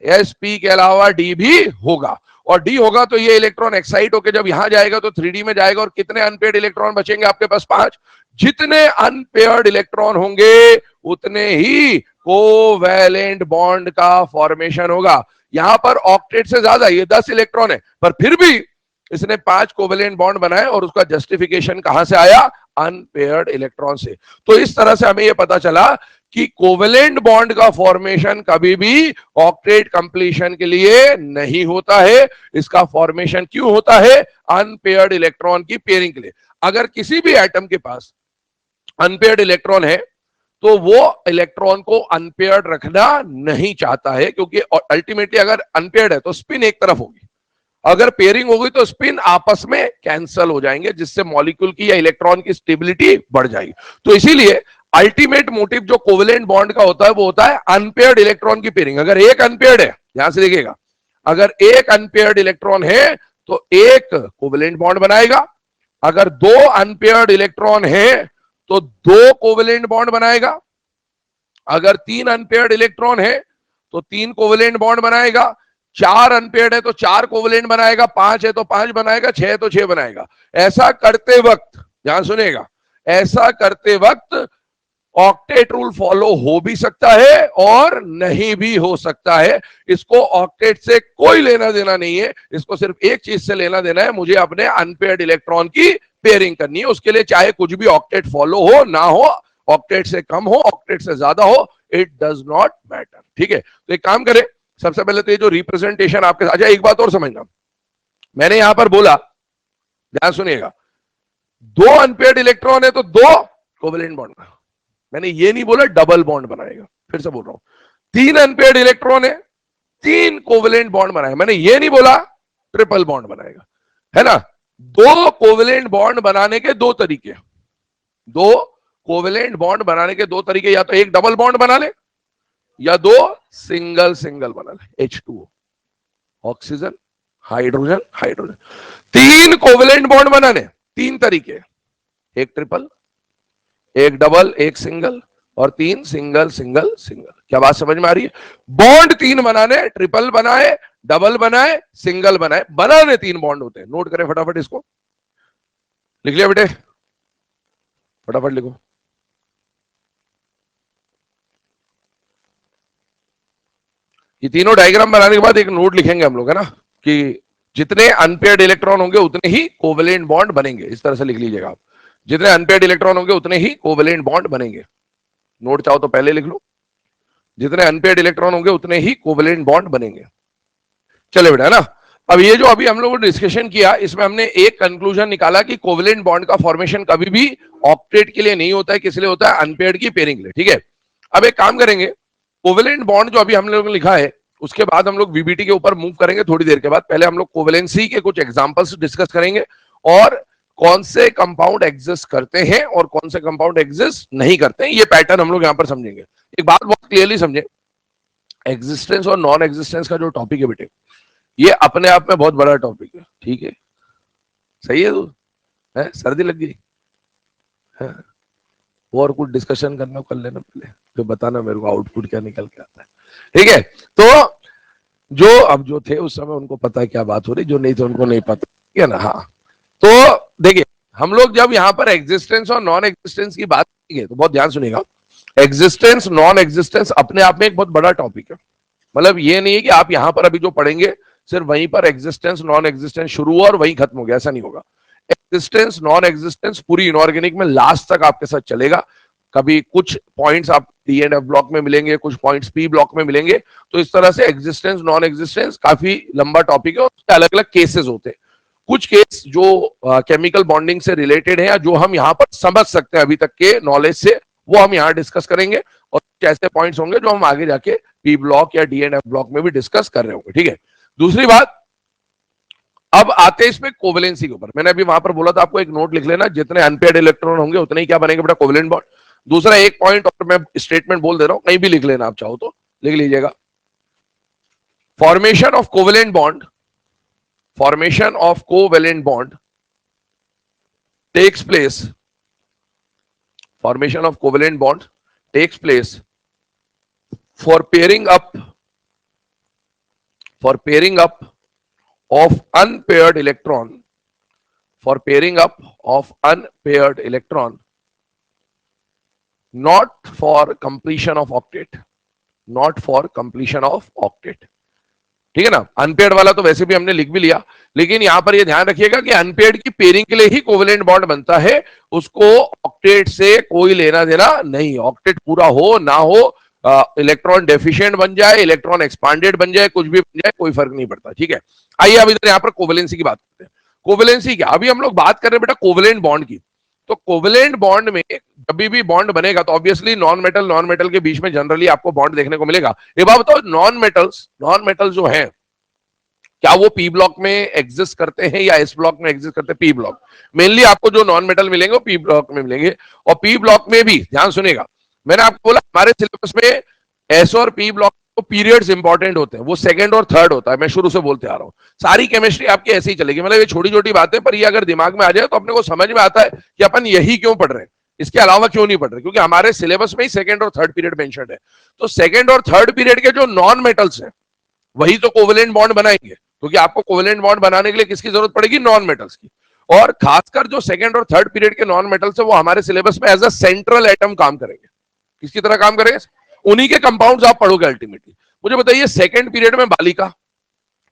sp के अलावा d भी होगा, और d होगा तो ये इलेक्ट्रॉन एक्साइट होकर जब यहां जाएगा तो 3d में जाएगा, और कितने अनपेयर्ड इलेक्ट्रॉन बचेंगे आपके पास? 5। जितने अनपेयर्ड इलेक्ट्रॉन होंगे उतने ही कोवैलेंट बॉन्ड का फॉर्मेशन होगा। यहां पर ऑक्टेट से ज्यादा, ये 10 इलेक्ट्रॉन है, पर फिर भी इसने 5 कोवैलेंट बॉन्ड बनाए, और उसका जस्टिफिकेशन कहां से आया? अनपेयर्ड इलेक्ट्रॉन से। तो इस तरह से हमें यह पता चला कि कोवैलेंट बॉन्ड का फॉर्मेशन कभी भी ऑक्टेट कंप्लीशन के लिए नहीं होता है। इसका फॉर्मेशन क्यों होता है? अनपेयर्ड इलेक्ट्रॉन की पेयरिंग के लिए। अगर किसी भी एटम के पास अनपेयर्ड इलेक्ट्रॉन है तो वो इलेक्ट्रॉन को अनपेयर्ड रखना नहीं चाहता है, क्योंकि अल्टीमेटली अगर अनपेयर्ड है तो स्पिन एक तरफ होगी, अगर पेयरिंग होगी तो स्पिन आपस में कैंसल हो जाएंगे, जिससे मॉलिक्यूल की या इलेक्ट्रॉन की स्टेबिलिटी बढ़ जाएगी। तो इसीलिए अल्टीमेट मोटिव जो कोवैलेंट बॉन्ड का होता है वो होता है अनपेयर्ड इलेक्ट्रॉन की पेयरिंग। अगर एक अनपेयर्ड है, यहां से देखिएगा, अगर एक अनपेयर्ड इलेक्ट्रॉन है तो एक कोवैलेंट बॉन्ड बनाएगा, अगर 2 अनपेयर्ड इलेक्ट्रॉन है तो 2 कोवैलेंट बॉन्ड बनाएगा, अगर 3 अनपेयर्ड इलेक्ट्रॉन है तो 3 कोवैलेंट बॉन्ड बनाएगा, 4 अनपेयर्ड है तो 4 कोवैलेंट बनाएगा, 5 है तो 5 बनाएगा, 6 है तो 6 बनाएगा। ऐसा करते वक्त, ध्यान सुनिएगा, ऐसा करते वक्त ऑक्टेट रूल फॉलो हो भी सकता है और नहीं भी हो सकता है। इसको ऑक्टेट से कोई लेना देना नहीं है, इसको सिर्फ एक चीज से लेना देना है, मुझे अपने अनपेयर्ड इलेक्ट्रॉन की पेयरिंग करनी है। उसके लिए चाहे कुछ भी ऑक्टेट फॉलो हो ना हो, ऑक्टेट से कम हो, ऑक्टेट से ज्यादा हो, इट डज नॉट मैटर। ठीक है, तो एक काम करें, सबसे पहले तो ये जो रिप्रेजेंटेशन आपके, अच्छा एक बात और समझना, मैंने यहां पर बोला, ध्यान सुनिएगा, 2 अनपेयर्ड इलेक्ट्रॉन है तो 2 कोवैलेंट बॉन्ड, मैंने ये नहीं बोला डबल बॉन्ड बनाएगा, फिर से बोल रहा हूं, 3 अनपेयर्ड इलेक्ट्रॉन है, 3 कोवैलेंट बॉन्ड बनाएगा, मैंने ये नहीं बोला ट्रिपल बॉन्ड बनाएगा, है ना। 2 कोवैलेंट बॉन्ड बनाने के 2 तरीके, 2 कोवैलेंट बॉन्ड बनाने के 2 तरीके, या तो एक डबल बॉन्ड बना ले या 2 सिंगल सिंगल बना ले, H2O, oxygen hydrogen hydrogen. 3 covalent bond बनाने 3 तरीके, एक ट्रिपल, एक डबल, एक सिंगल, और 3 सिंगल सिंगल सिंगल। क्या बात समझ में आ रही है? बॉन्ड 3 बनाने, ट्रिपल बनाए, डबल बनाए, सिंगल बनाए, बनाने 3 बॉन्ड होते हैं। नोट करें फटाफट, इसको लिख लिया बेटे, फटाफट लिखो। ये तीनों डायग्राम बनाने के बाद एक नोट लिखेंगे हम लोग, है ना, कि जितने अनपेयर्ड इलेक्ट्रॉन होंगे उतने ही कोवैलेंट बॉन्ड बनेंगे, इस तरह से लिख लीजिएगा आप, जितने अनपेयर्ड इलेक्ट्रॉन होंगे उतने ही कोवैलेंट बॉन्ड बनेंगे। नोट चाहो तो पहले लिख लो, जितने अनपेयर्ड इलेक्ट्रॉन होंगे उतने ही कोवैलेंट बॉन्ड बनेंगे। चले बेटा, है ना। अब ये जो अभी हम लोगों ने डिस्कशन किया, इसमें हमने एक कंक्लूजन निकाला कि कोवैलेंट बॉन्ड का फॉर्मेशन कभी भी ऑक्टेट के लिए नहीं होता है, किस लिए होता है? अनपेयर्ड की पेयरिंग के लिए। ठीक है, अब एक काम करेंगे, कोवैलेंट बॉन्ड जो अभी हम लोगों ने लिखा है उसके बाद हम लोग वीबीटी के ऊपर मूव करेंगे थोड़ी देर के बाद। पहले हम लोग कोवैलेंसी के कुछ एग्जांपल्स डिस्कस करेंगे, और कौन से कंपाउंड एग्जिस्ट करते हैं और कौन से कंपाउंड एग्जिस्ट नहीं करते हैं, ये पैटर्न हम लोग यहां पर समझेंगे। एक बात बहुत क्लियरली समझे, एग्जिस्टेंस और नॉन एग्जिस्टेंस का जो टॉपिक है बेटे, ये अपने आप में बहुत बड़ा टॉपिक है। ठीक है, सही है, तू है, सर्दी लग गई है, और कुछ डिस्कशन करना कर लेना पहले, फिर बताना मेरे को आउटपुट क्या निकल के आता है। ठीक है, तो जो अब जो थे उस समय उनको पता है क्या बात हो रही, जो नहीं थे उनको नहीं पता, ठीक है ना। हाँ, तो देखिए, हम लोग जब यहां पर एग्जिस्टेंस और नॉन एग्जिस्टेंस की बात करेंगे तो बहुत ध्यान सुनिएगा, एग्जिस्टेंस नॉन एग्जिस्टेंस अपने आप में एक बहुत बड़ा टॉपिक है। मतलब ये नहीं है कि आप यहां पर अभी जो पढ़ेंगे सिर्फ वहीं पर एग्जिस्टेंस नॉन एग्जिस्टेंस शुरू हुआ और वहीं खत्म हो गया, ऐसा नहीं होगा। एग्जिस्टेंस नॉन एग्जिस्टेंस पूरी इनऑर्गेनिक में लास्ट तक आपके साथ चलेगा। कभी कुछ पॉइंट्स आप डी एंड एफ ब्लॉक में मिलेंगे, कुछ पॉइंट्स पी ब्लॉक में मिलेंगे, तो इस तरह से एग्जिस्टेंस नॉन एग्जिस्टेंस काफी लंबा टॉपिक है और उसके अलग अलग केसेस होते हैं। कुछ केस जो केमिकल बॉन्डिंग से रिलेटेड है या जो हम यहाँ पर समझ सकते हैं अभी तक के नॉलेज से, वो हम यहाँ डिस्कस करेंगे, और कुछ ऐसे पॉइंट्स होंगे जो हम आगे जाके पी ब्लॉक या डीएनएफ ब्लॉक में भी डिस्कस कर रहे होंगे, ठीक है। दूसरी बात, अब आते हैं इसमें कोवेलेंसी के ऊपर। मैंने अभी वहां पर बोला था आपको एक नोट लिख लेना, जितने अनपेयर्ड इलेक्ट्रॉन होंगे उतने ही क्या बनेंगे बेटा, कोवेलेंट बॉन्ड। दूसरा एक पॉइंट और मैं स्टेटमेंट बोल दे रहा हूं, कहीं भी लिख लेना आप चाहो तो लिख लीजिएगा। Formation of covalent bond, formation of covalent bond takes place, formation of covalent bond takes place for pairing up of unpaired electron, for pairing up of unpaired electron, not for completion of octet, not for completion of octet, ठीक है ना। Unpaired वाला तो वैसे भी हमने लिख भी लिया, लेकिन यहां पर ये ध्यान रखिएगा कि अनपेयर्ड की पेयरिंग के लिए ही कोवेलेंट बॉन्ड बनता है, उसको ऑक्टेट से कोई लेना देना नहीं। ऑक्टेट पूरा हो ना हो, इलेक्ट्रॉन डेफिशिएंट बन जाए, इलेक्ट्रॉन एक्सपांडेड बन जाए, कुछ भी बन जाए, कोई फर्क नहीं पड़ता, ठीक है। आइए अब इधर यहां पर कोवेलेंसी की बात करते हैं। कोवेलेंसी क्या, अभी हम लोग बात कर रहे हैं बेटा कोवेलेंट बॉन्ड की। तो कोवेलेंट बॉन्ड में जब भी बॉन्ड बनेगा तो ऑब्वियसली नॉन मेटल के बीच में जनरली आपको बॉन्ड देखने को मिलेगा। ये बात बताओ, नॉन मेटल जो है, क्या वो पी ब्लॉक में एग्जिस्ट करते हैं या एस ब्लॉक में एग्जिस्ट करते हैं? पी ब्लॉक मेनली आपको जो नॉन मेटल मिलेंगे वो पी ब्लॉक में मिलेंगे। और पी ब्लॉक में भी ध्यान सुनेगा, मैंने आपको बोला हमारे सिलेबस में एस और पी ब्लॉक को पीरियड्स इंपॉर्टेंट होते हैं, वो सेकंड और थर्ड होता है, मैं शुरू से बोलते आ रहा हूं। सारी केमिस्ट्री आपकी ऐसे ही चलेगी, मतलब ये छोटी छोटी बातें, पर ये अगर दिमाग में आ जाए तो अपने को समझ में आता है कि अपन यही क्यों पढ़ रहे हैं, इसके अलावा क्यों नहीं पढ़ रहे, क्योंकि हमारे सिलेबस में ही सेकंड और थर्ड पीरियड मेंशन्ड है। तो सेकंड और थर्ड पीरियड के जो नॉन मेटल्स हैं वही तो कोवेलेंट बॉन्ड बनाएंगे, क्योंकि आपको कोवेलेंट बॉन्ड बनाने के लिए किसकी जरूरत पड़ेगी, नॉन मेटल्स की। और खासकर जो सेकंड और थर्ड पीरियड के नॉन मेटल्स है वो हमारे सिलेबस में एज अ सेंट्रल एटम काम करेंगे। किसकी तरह काम करेंगे? उन्हीं के कंपाउंड्स आप पढ़ोगे अल्टीमेटली। मुझे बताइए, सेकंड पीरियड में बालिका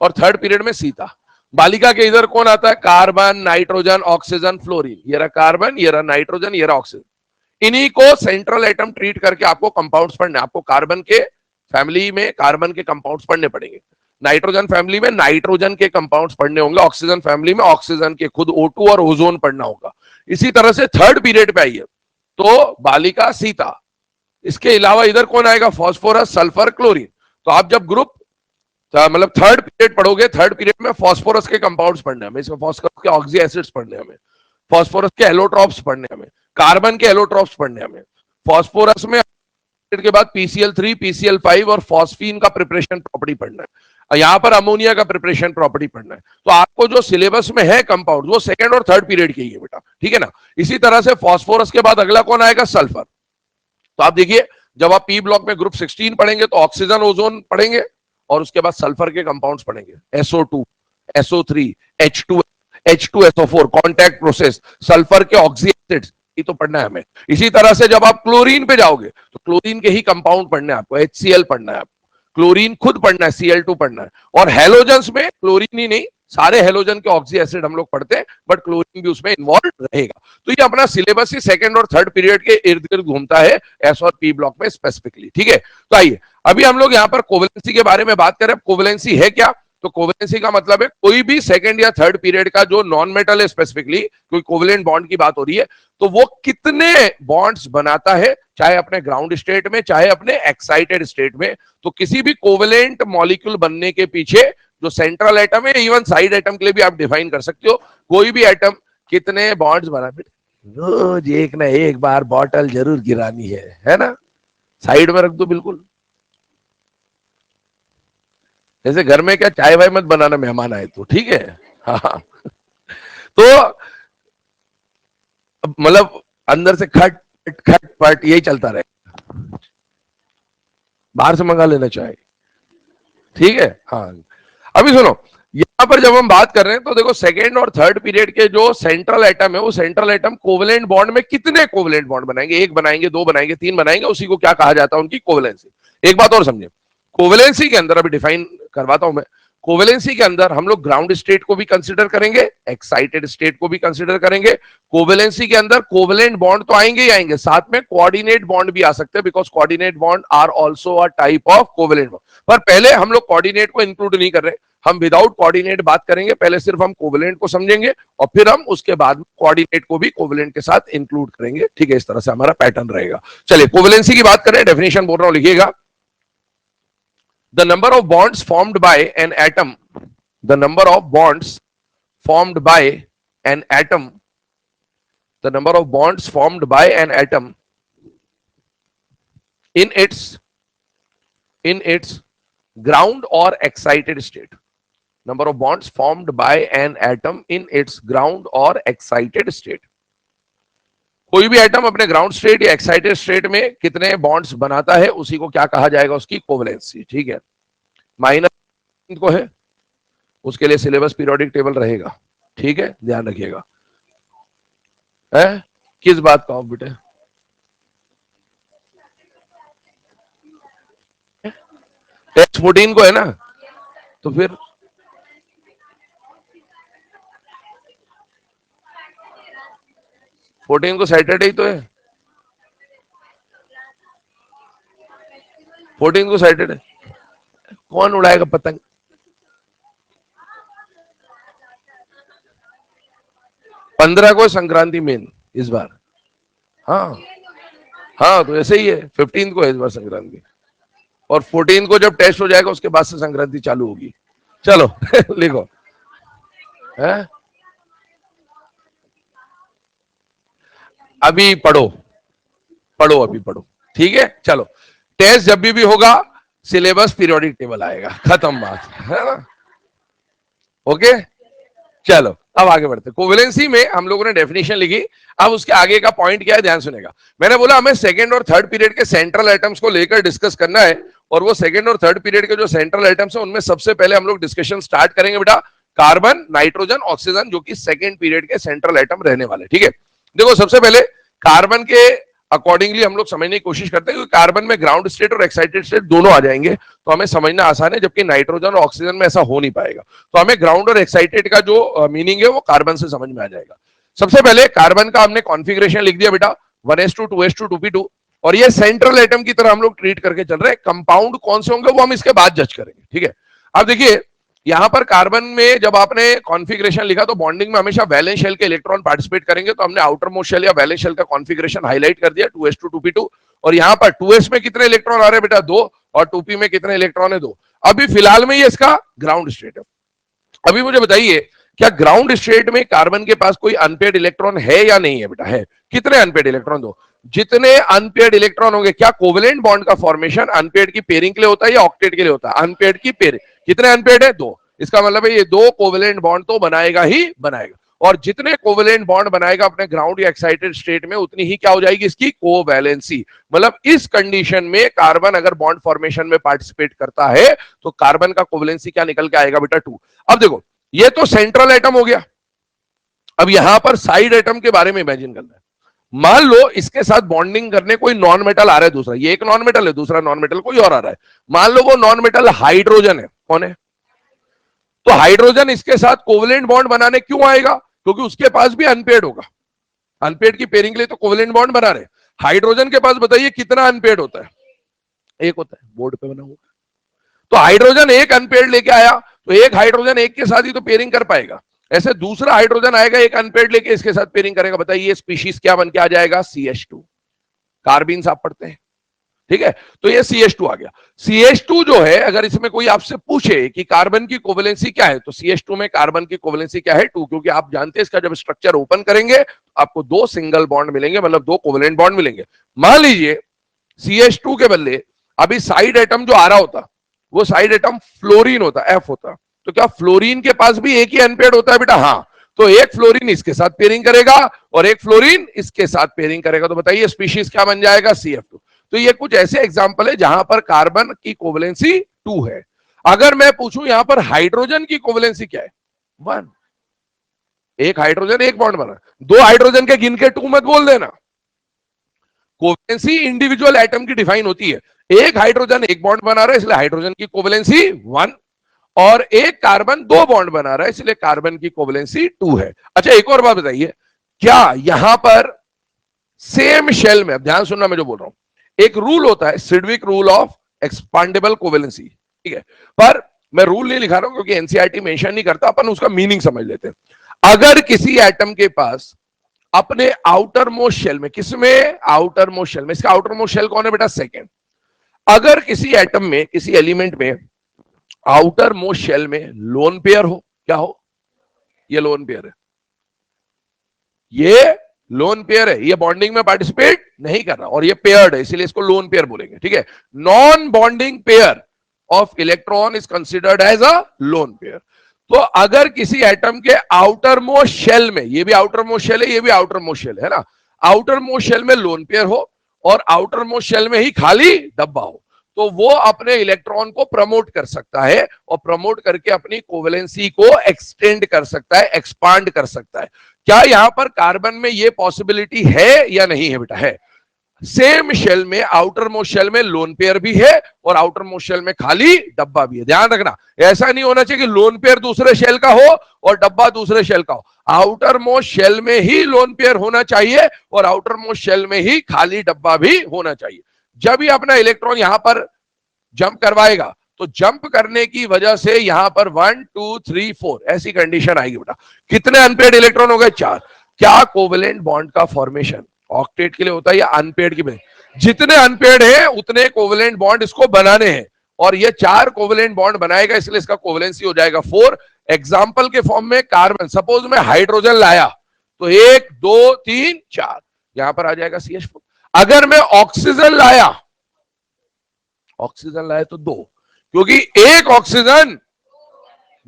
और थर्ड पीरियड में सीता। बालिका के इधर कौन आता है? Carbon, nitrogen, oxygen, fluorine. ये रहा कार्बन, ये रहा नाइट्रोजन, ये रहा ऑक्सीजन। इन्हीं को सेंट्रल एटम ट्रीट करके आपको कंपाउंड्स पढ़ने, आपको कार्बन के फैमिली में कार्बन के कंपाउंड्स पढ़ने पड़ेंगे, नाइट्रोजन फैमिली में नाइट्रोजन के कंपाउंड्स पढ़ने होंगे, ऑक्सीजन फैमिली में ऑक्सीजन के खुद O2 और ओजोन पढ़ना होगा। इसी तरह से थर्ड पीरियड पे आइए तो बालिका, सीता, इसके अलावा इधर कौन आएगा? Phosphorus, sulphur, chlorine. तो आप जब ग्रुप मतलब थर्ड पीरियड पढ़ोगे, थर्ड पीरियड में फास्फोरस के कंपाउंड्स पढ़ने हमें, इसमें फास्फोरस के ऑक्सी एसिड्स पढ़ने हमें, फास्फोरस के एलोट्रॉप्स पढ़ने हमें, कार्बन के एलोट्रॉप्स पढ़ने हमें, फास्फोरस में के बाद PCl3, PCl5 और फॉस्फीन का प्रिपरेशन प्रॉपर्टी पढ़ना है, यहां पर अमोनिया का प्रिपरेशन प्रॉपर्टी पढ़ना है। तो आपको जो सिलेबस में है कंपाउंड वो सेकंड और थर्ड पीरियड के ही है बेटा, ठीक है ना। इसी तरह से फास्फोरस के बाद अगला कौन आएगा? सल्फर। तो आप देखिए, जब आप पी ब्लॉक में ग्रुप 16 पढ़ेंगे तो ऑक्सीजन, ओजोन पढ़ेंगे, और उसके बाद सल्फर के कंपाउंड्स पढ़ेंगे, SO2, SO3, H2, H2SO4, contact process, sulphur के ऑक्सी एसिड्स, ये तो पढ़ना है हमें। इसी तरह से जब आप क्लोरीन पे जाओगे तो क्लोरीन के ही कंपाउंड पढ़ने हैं आपको, HCl पढ़ना है आपको, क्लोरीन खुद पढ़ना है, Cl2 पढ़ना है। और हेलोजन्स में क्लोरीन ही नहीं, सारे हेलोजन के ऑक्सी एसिड हम लोग पढ़ते हैं, बट क्लोरीन भी उसमें इन्वॉल्व रहेगा। तो ये अपना सिलेबस ही सेकंड और थर्ड पीरियड के इर्द गिर्द घूमता है, एस और पी ब्लॉक में स्पेसिफिकली, ठीक है। तो आइए अभी हम लोग यहाँ पर कोवेलेंसी के बारे में बात करें। कोवेलेंसी है क्या? तो कोवेलेंसी का मतलब है कोई भी सेकंड या थर्ड पीरियड का जो नॉन मेटल है, स्पेसिफिकली कोई कोवेलेंट बॉन्ड की बात हो रही है, तो वो कितने बॉन्ड्स बनाता है, चाहे अपने ग्राउंड स्टेट में चाहे अपने एक्साइटेड स्टेट में। तो किसी भी कोवेलेंट मॉलिक्यूल बनने के पीछे जो सेंट्रल एटम है, इवन साइड एटम के लिए भी आप डिफाइन कर सकते हो, कोई भी एटम कितने बॉन्ड्स बना। रोज एक ना एक बार बॉटल जरूर गिरानी है ना, साइड में रख दो बिल्कुल। जैसे घर में क्या चाय वाय मत बनाना, मेहमान आए तो, ठीक है। हाँ, तो मतलब अंदर से खट खट पट यही चलता रहेगा, बाहर से मंगा लेना चाहे, ठीक है। हाँ, अभी सुनो, यहां पर जब हम बात कर रहे हैं तो देखो सेकेंड और थर्ड पीरियड के जो सेंट्रल एटम है, वो सेंट्रल एटम कोवेलेंट बॉन्ड में कितने कोवेलेंट बॉन्ड बनाएंगे? एक बनाएंगे, दो बनाएंगे, तीन बनाएंगे, उसी को क्या कहा जाता है? उनकी कोवेलेंसी। एक बात और समझे, कोवेलेंसी के अंदर अभी डिफाइन करवाता हूं मैं। कोवेलेंसी के अंदर हम लोग ग्राउंड स्टेट को भी कंसीडर करेंगे, एक्साइटेड स्टेट को भी कंसीडर करेंगे। कोवेलेंसी के अंदर कोवेलेंट बॉन्ड तो आएंगे ही आएंगे, साथ में कोऑर्डिनेट बॉन्ड भी आ सकते हैं, because coordinate bond are also a type of covalent bond. पर पहले हम लोग कोऑर्डिनेट को इंक्लूड नहीं कर रहे, हम विदाउट कोऑर्डिनेट बात करेंगे, पहले सिर्फ हम कोवेलेंट को समझेंगे और फिर हम उसके बाद कोऑर्डिनेट को भी कोवेलेंट के साथ इंक्लूड करेंगे। ठीक है, इस तरह से हमारा पैटर्न रहेगा। चलिए कोवेलेंसी की बात करें, डेफिनेशन बोल रहा हूं, लिखिएगा। The number of bonds formed by an atom, the number of bonds formed by an atom, the number of bonds formed by an atom in its ground or excited state, number of bonds formed by an atom in its ground or excited state। कोई भी atom अपने ground state या excited state में कितने bonds बनाता है, उसी को क्या कहा जाएगा, उसकी कोवेलेंसी। ठीक है, माइनस को है, उसके लिए सिलेबस पीरियोडिक टेबल रहेगा। ठीक है, ध्यान रखिएगा। किस बात का बेटे, टेस्ट 14 को है ना, तो फिर फोर्टीन को सैटरडे ही तो है, 14 को सैटरडे। कौन उड़ाएगा पतंग? पंद्रह को संक्रांति मेन इस बार। हाँ हाँ, तो ऐसे ही है, 15 को है इस बार संक्रांति, और 14 को जब टेस्ट हो जाएगा उसके बाद से संक्रांति चालू होगी। चलो लिखो, है अभी पढ़ो पढ़ो, अभी पढ़ो। ठीक है, चलो टेस्ट जब भी होगा सिलेबस पीरियोडिक टेबल आएगा, खत्म बात है ना। ओके, चलो अब आगे बढ़ते। कोवेलेंसी में हम लोगों ने डेफिनेशन लिखी, अब उसके आगे का पॉइंट क्या है, ध्यान सुनेगा। मैंने बोला हमें सेकंड और थर्ड पीरियड के सेंट्रल एटम्स को लेकर डिस्कस करना है, और वो सेकंड और थर्ड पीरियड के जो सेंट्रल एटम्स हैं उनमें सबसे पहले हम लोग डिस्कशन स्टार्ट करेंगे बेटा कार्बन, नाइट्रोजन, ऑक्सीजन, जो कि सेकंड पीरियड के सेंट्रल एटम रहने वाले। ठीक है, देखो सबसे पहले कार्बन के अकॉर्डिंगली हम लोग समझने की कोशिश करते हैं, क्योंकि कार्बन में ग्राउंड स्टेट और एक्साइटेड स्टेट दोनों आ जाएंगे, तो हमें समझना आसान है, जबकि नाइट्रोजन और ऑक्सीजन में ऐसा हो नहीं पाएगा। तो हमें ग्राउंड और एक्साइटेड का जो मीनिंग है वो कार्बन से समझ में आ जाएगा। सबसे पहले कार्बन का हमने कॉन्फ़िगरेशन लिख दिया बेटा, 1s2 2s2 2p2, और ये सेंट्रल एटम की तरह हम लोग ट्रीट करके चल रहे हैं। कंपाउंड कौन से होंगे वो हम इसके बाद जज करेंगे। ठीक है, अब देखिए यहां पर कार्बन में जब आपने कॉन्फ़िगरेशन लिखा तो बॉन्डिंग में हमेशा वैलेंस शेल के इलेक्ट्रॉन पार्टिसिपेट करेंगे, तो हमने आउटर मोस्ट शेल या वैलेंस शेल का कॉन्फ़िगरेशन हाईलाइट कर दिया, 2s2 2p2। और यहां पर 2s में कितने इलेक्ट्रॉन आ रहे हैं बेटा, 2, और 2p में कितने इलेक्ट्रॉन है, 2। अभी फिलहाल में ये इसका ग्राउंड स्टेट है। अभी मुझे बताइए, क्या ग्राउंड स्टेट में कार्बन के पास कोई अनपेयर्ड इलेक्ट्रॉन है या नहीं है बेटा? है। कितने अनपेयर्ड इलेक्ट्रॉन? 2। जितने अनपेयर्ड इलेक्ट्रॉन होंगे, क्या कोवेलेंट बॉन्ड का फॉर्मेशन अनपेयर्ड की पेयरिंग के लिए होता है या ऑक्टेट के लिए होता है? अनपेयर्ड की पेयरिंग। कितने अनपेयर्ड है? 2। इसका मतलब है ये 2 कोवेलेंट बॉन्ड तो बनाएगा ही बनाएगा, और जितने कोवेलेंट बॉन्ड बनाएगा अपने ग्राउंड या एक्साइटेड स्टेट में, उतनी ही क्या हो जाएगी इसकी कोवैलेंसी। मतलब इस कंडीशन में कार्बन अगर बॉन्ड फॉर्मेशन में पार्टिसिपेट करता है तो कार्बन का कोवैलेंसी क्या निकल के आएगा बेटा? 2। अब देखो ये तो सेंट्रल एटम हो गया, अब यहां पर साइड एटम के बारे में इमेजिन करना है। मान लो इसके साथ बॉन्डिंग करने कोई नॉन मेटल आ रहा है दूसरा, ये एक नॉन मेटल है, दूसरा नॉन मेटल कोई और आ रहा है। मान लो वो नॉन मेटल हाइड्रोजन है। कौन है? तो हाइड्रोजन इसके साथ कोवेलेंट बॉन्ड बनाने क्यों आएगा? क्योंकि उसके पास भी अनपेयर्ड होगा। अनपेयर्ड की पेयरिंग के लिए तो कोवेलेंट बॉन्ड बना रहे। हाइड्रोजन के पास बताइए कितना अनपेयर्ड होता है? एक होता है, बोर्ड पे बना हुआ। तो हाइड्रोजन एक अनपेयर्ड लेके आया, तो एक हाइड्रोजन एक के साथ ही तो पेयरिंग कर पाएगा। ऐसे दूसरा हाइड्रोजन आएगा एक अनपेयर्ड लेके इसके साथ पेयरिंग करेगा। बताइए स्पीशीज क्या बन के आ जाएगा? CH2। कार्बीन्स आप पढ़ते हैं, ठीक है? तो ये CH2 आ गया। CH2 जो है, अगर इसमें कोई आपसे पूछे कि कार्बन की कोवेलेंसी क्या है, तो CH2 में कार्बन की कोवेलेंसी क्या है? 2। क्योंकि आप जानते हैं इसका जब स्ट्रक्चर ओपन करेंगे तो आपको 2 सिंगल बॉन्ड मिलेंगे, मतलब 2 कोवेलेंट बॉन्ड मिलेंगे। मान लीजिए CH2 के बदले अभी साइड एटम जो आ रहा होता, वो साइड एटम फ्लोरीन होता, F होता। तो क्या फ्लोरीन के पास भी एक ही अनपेयर्ड होता है बेटा? हाँ। तो एक फ्लोरीन इसके साथ पेयरिंग करेगा और एक फ्लोरीन इसके साथ पेयरिंग करेगा, तो बताइए स्पीशीज क्या बन जाएगा? CF2। तो ये कुछ ऐसे एग्जांपल है जहां पर कार्बन की कोवेलेंसी 2 है। अगर मैं पूछूं यहां पर हाइड्रोजन की कोवेलेंसी क्या है? 1। एक हाइड्रोजन एक बॉन्ड बना, 2 हाइड्रोजन के गिन के 2 मत बोल देना। कोवेलेंसी इंडिविजुअल एटम की डिफाइन होती है। एक हाइड्रोजन एक बॉन्ड बना रहा है इसलिए हाइड्रोजन की कोवेलेंसी 1, और एक कार्बन 2 बॉन्ड बना रहा है इसलिए कार्बन की कोवेलेंसी 2 है। अच्छा एक और बात बताइए, क्या यहां पर सेम शेल में, अब ध्यान सुनना मैं जो बोल रहा हूं, एक रूल होता है Sidgwick rule of expandable covalency, ठीक है? पर मैं रूल नहीं लिखा रहा हूं क्योंकि एनसीईआरटी मेंशन नहीं करता, अपन उसका मीनिंग समझ लेते हैं। अगर किसी एटम के पास अपने आउटर मोस्ट शेल में, किसमें, आउटर मोस्ट शेल में, इसका आउटर मोस्ट शेल कौन है बेटा, सेकंड। अगर किसी एटम में, किसी एलिमेंट में आउटर मोस्ट शेल में लोन पेयर हो, क्या हो, ये लोन पेयर है, ये लोन पेयर है, ये बॉन्डिंग में पार्टिसिपेट नहीं कर रहा और ये पेयर्ड है, इसीलिए इसको लोन पेयर बोलेंगे, ठीक है। Non bonding pair of electron is considered as a lone pair. तो अगर किसी एटम के आउटर मोस्ट शेल में, ये भी आउटर मोस्ट शेल है, ये भी आउटर मोस्ट शेल है ना, आउटर मोस्ट शेल में लोन पेयर हो और आउटर मोस्ट शेल में ही खाली डब्बा हो, तो वो अपने इलेक्ट्रॉन को प्रमोट कर सकता है और प्रमोट करके अपनी कोवेलेंसी को एक्सटेंड कर सकता है, एक्सपांड कर सकता है। क्या यहां पर कार्बन में ये पॉसिबिलिटी है या नहीं है बेटा, है। सेम शेल में, आउटर मोस्ट शेल में लोन पेयर भी है और आउटर मोस्ट शेल में खाली डब्बा भी है। ध्यान रखना, ऐसा नहीं होना चाहिए कि लोन पेयर दूसरे शेल का हो और डब्बा दूसरे शेल का हो। आउटर मोस्ट शेल में ही लोन पेयर होना चाहिए और आउटर मोस्ट शेल में ही खाली डब्बा भी होना चाहिए। जब ही अपना इलेक्ट्रॉन यहां पर जंप करवाएगा तो जंप करने की वजह से यहां पर 1 2 3 4 ऐसी कंडीशन आएगी बेटा। कितने अनपेयर्ड इलेक्ट्रॉन हो गए, 4। क्या कोवेलेंट बॉन्ड का फॉर्मेशन ऑक्टेट के लिए होता है या अनपेयर्ड के लिए? जितने अनपेयर्ड है उतने कोवेलेंट बॉन्ड इसको बनाने हैं और ये 4 कोवेलेंट बॉन्ड बनाएगा, इसलिए इसका कोवेलेंसी हो जाएगा 4। एग्जाम्पल के फॉर्म में कार्बन, सपोज मैं हाइड्रोजन लाया तो 1 2 3 4 यहां पर आ जाएगा CH4। अगर मैं ऑक्सीजन लाया तो 2, क्योंकि एक ऑक्सीजन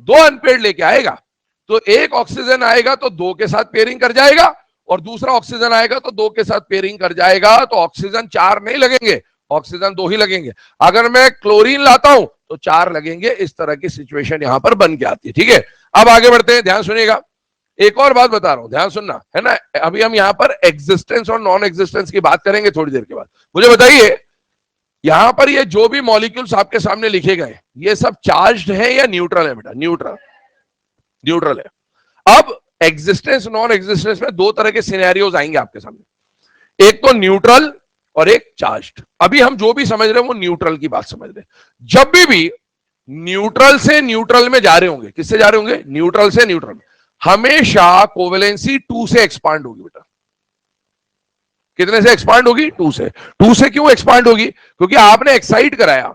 2 अनपेयर्ड लेके आएगा, तो एक ऑक्सीजन आएगा तो 2 के साथ पेयरिंग कर जाएगा और दूसरा ऑक्सीजन आएगा तो 2 के साथ पेयरिंग कर जाएगा, तो ऑक्सीजन 4 नहीं लगेंगे, ऑक्सीजन 2 ही लगेंगे। अगर मैं क्लोरीन लाता हूं तो 4 लगेंगे। इस तरह की सिचुएशन यहां पर बन के आती है, ठीक है। अब आगे बढ़ते हैं, ध्यान सुनिएगा, एक और बात बता रहा हूं, ध्यान सुनना है ना। अभी हम यहां पर एग्जिस्टेंस और नॉन एग्जिस्टेंस की बात करेंगे थोड़ी देर के बाद। मुझे बताइए, यहां पर ये जो भी मॉलिक्यूल्स आपके सामने लिखे गए, ये सब चार्ज्ड है या न्यूट्रल है बेटा? न्यूट्रल है। अब एग्जिस्टेंस नॉन एग्जिस्टेंस में 2 तरह के सिनेरियोज आएंगे आपके सामने, एक तो न्यूट्रल और एक चार्ज्ड। अभी हम जो भी समझ रहे हैं वो न्यूट्रल की बात समझ रहे हैं। जब भी न्यूट्रल से न्यूट्रल में जा रहे होंगे, किससे जा रहे होंगे, न्यूट्रल से न्यूट्रल में, हमेशा कोवेलेंसी 2 से एक्सपांड होगी बेटा। कितने से एक्सपांड होगी? 2 से। 2 से क्यों एक्सपांड होगी? क्योंकि आपने एक्साइट कराया।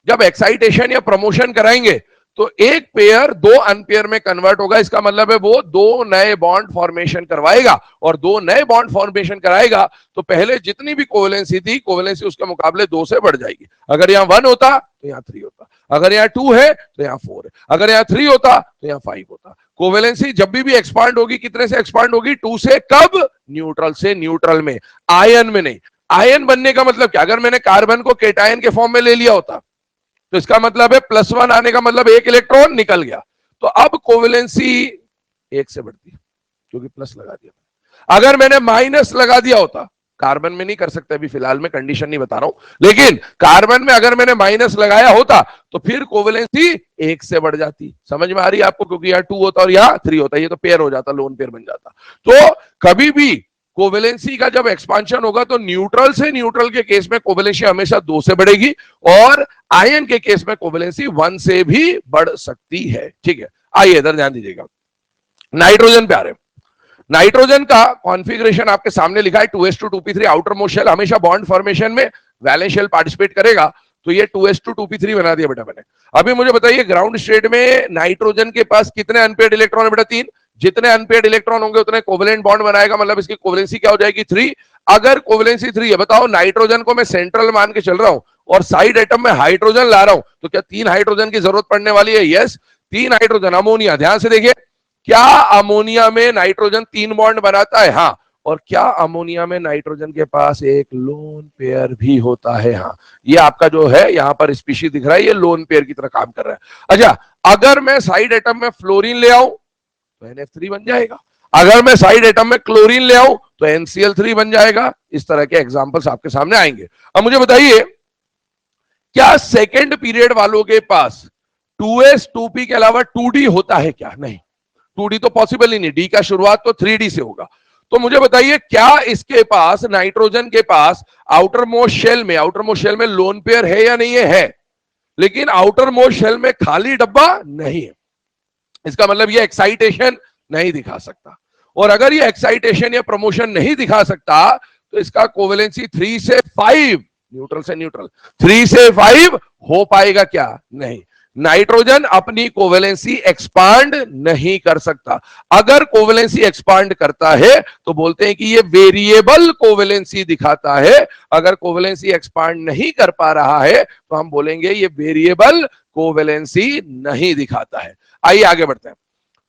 जब एक्साइटेशन या प्रमोशन कराएंगे तो एक पेयर 2 अनपेयर में कन्वर्ट होगा, इसका मतलब है वो 2 नए बॉन्ड फॉर्मेशन करवाएगा और 2 नए बॉन्ड फॉर्मेशन कराएगा तो पहले जितनी भी कोवेलेंसी थी, कोवेलेंसी उसके मुकाबले 2 से बढ़ जाएगी। अगर यहां 1 होता तो यहां 3 होता, अगर यहां 2 है तो यहां 4 है, अगर यहां 3 होता तो यहां 5 होता। कोवेलेंसी जब भी एक्सपांड होगी, कितने से एक्सपांड होगी? 2 से। कब? न्यूट्रल से न्यूट्रल में, आयन में नहीं। आयन बनने का मतलब क्या? अगर मैंने कार्बन को केटायन के फॉर्म में ले लिया होता तो इसका मतलब है +1 आने का मतलब 1 इलेक्ट्रॉन निकल गया, तो अब कोवेलेंसी 1 से बढ़ती क्योंकि प्लस लगा दिया। अगर मैंने माइनस लगा दिया होता, कार्बन में नहीं कर सकते अभी फिलहाल में, कंडीशन नहीं बता रहा हूं, लेकिन कार्बन में अगर मैंने माइनस लगाया होता तो फिर कोवेलेंसी 1 से बढ़ जाती। समझ में आ रही है आपको? क्योंकि यहाँ 2 होता और यहाँ 3 होता, ये तो पेयर हो जाता, लोन पेयर बन जाता। तो कभी भी कोवेलेंसी का जब एक्सपांशन होगा तो न्यूट्रल से न्यूट्रल के केस में कोवेलेंसी हमेशा 2 से बढ़ेगी और आयन के केस में कोवेलेंसी 1 से भी बढ़ सकती है, ठीक है। आइए इधर ध्यान दीजिएगा, नाइट्रोजन पे आ रहे हैं। नाइट्रोजन का कॉन्फ़िगरेशन आपके सामने लिखा है 2s2 2p3 outer most shell, हमेशा बॉन्ड फॉर्मेशन में वैलेंस शेल पार्टिसिपेट करेगा, तो ये 2s2 2p3 बना दिया बेटा मैंने। अभी मुझे बताइए, ग्राउंड स्टेट में नाइट्रोजन के पास कितने अनपेयर्ड इलेक्ट्रॉन है बेटा? 3। जितने अनपेयर्ड इलेक्ट्रॉन होंगे उतने कोवेलेंट बॉन्ड बनाएगा, मतलब इसकी कोवेलेंसी क्या हो जाएगी? 3। अगर कोवेलेंसी 3 है, बताओ नाइट्रोजन को मैं सेंट्रल मान के चल रहा हूं और साइड एटम में हाइड्रोजन ला रहा हूं, तो क्या 3 हाइड्रोजन की जरूरत पड़ने वाली है? Yes, 3 hydrogen. अमोनिया, ध्यान से देखिए, क्या अमोनिया में नाइट्रोजन 3 बॉन्ड बनाता है? हाँ। और क्या अमोनिया में नाइट्रोजन के पास एक लोन पेयर भी होता है? हाँ। ये आपका जो है यहां पर स्पीशीज दिख रहा है, ये लोन पेयर की तरह काम कर रहा है। अच्छा, अगर मैं साइड एटम में फ्लोरीन ले आऊं तो NF3 बन जाएगा, अगर मैं साइड एटम में क्लोरीन ले आऊं तो NCl3 बन जाएगा। इस तरह के एग्जांपल्स आपके सामने आएंगे। अब मुझे बताइए, क्या सेकंड पीरियड वालों के पास 2s2p के अलावा 2d होता है क्या? नहीं, 2d तो पॉसिबल ही नहीं, d का शुरुआत तो 3d से होगा। तो मुझे बताइए, क्या इसके पास, नाइट्रोजन के पास आउटर मोस्ट शेल में लोन पेयर है या नहीं है? लेकिन आउटर मोस्ट शेल में खाली डब्बा नहीं है। इसका मतलब ये एक्साइटेशन नहीं दिखा सकता, और अगर ये एक्साइटेशन या प्रमोशन नहीं दिखा सकता तो इसका कोवेलेंसी 3 से 5, न्यूट्रल से न्यूट्रल 3 से 5 हो पाएगा क्या? नहीं। नाइट्रोजन अपनी कोवेलेंसी एक्सपांड नहीं कर सकता। अगर कोवेलेंसी एक्सपांड करता है तो बोलते हैं कि ये वेरिएबल कोवेलेंसी दिखाता है। अगर कोवेलेंसी एक्सपांड नहीं कर पा रहा है तो हम बोलेंगे ये वेरिएबल कोवेलेंसी नहीं दिखाता है। आइए आगे बढ़ते हैं,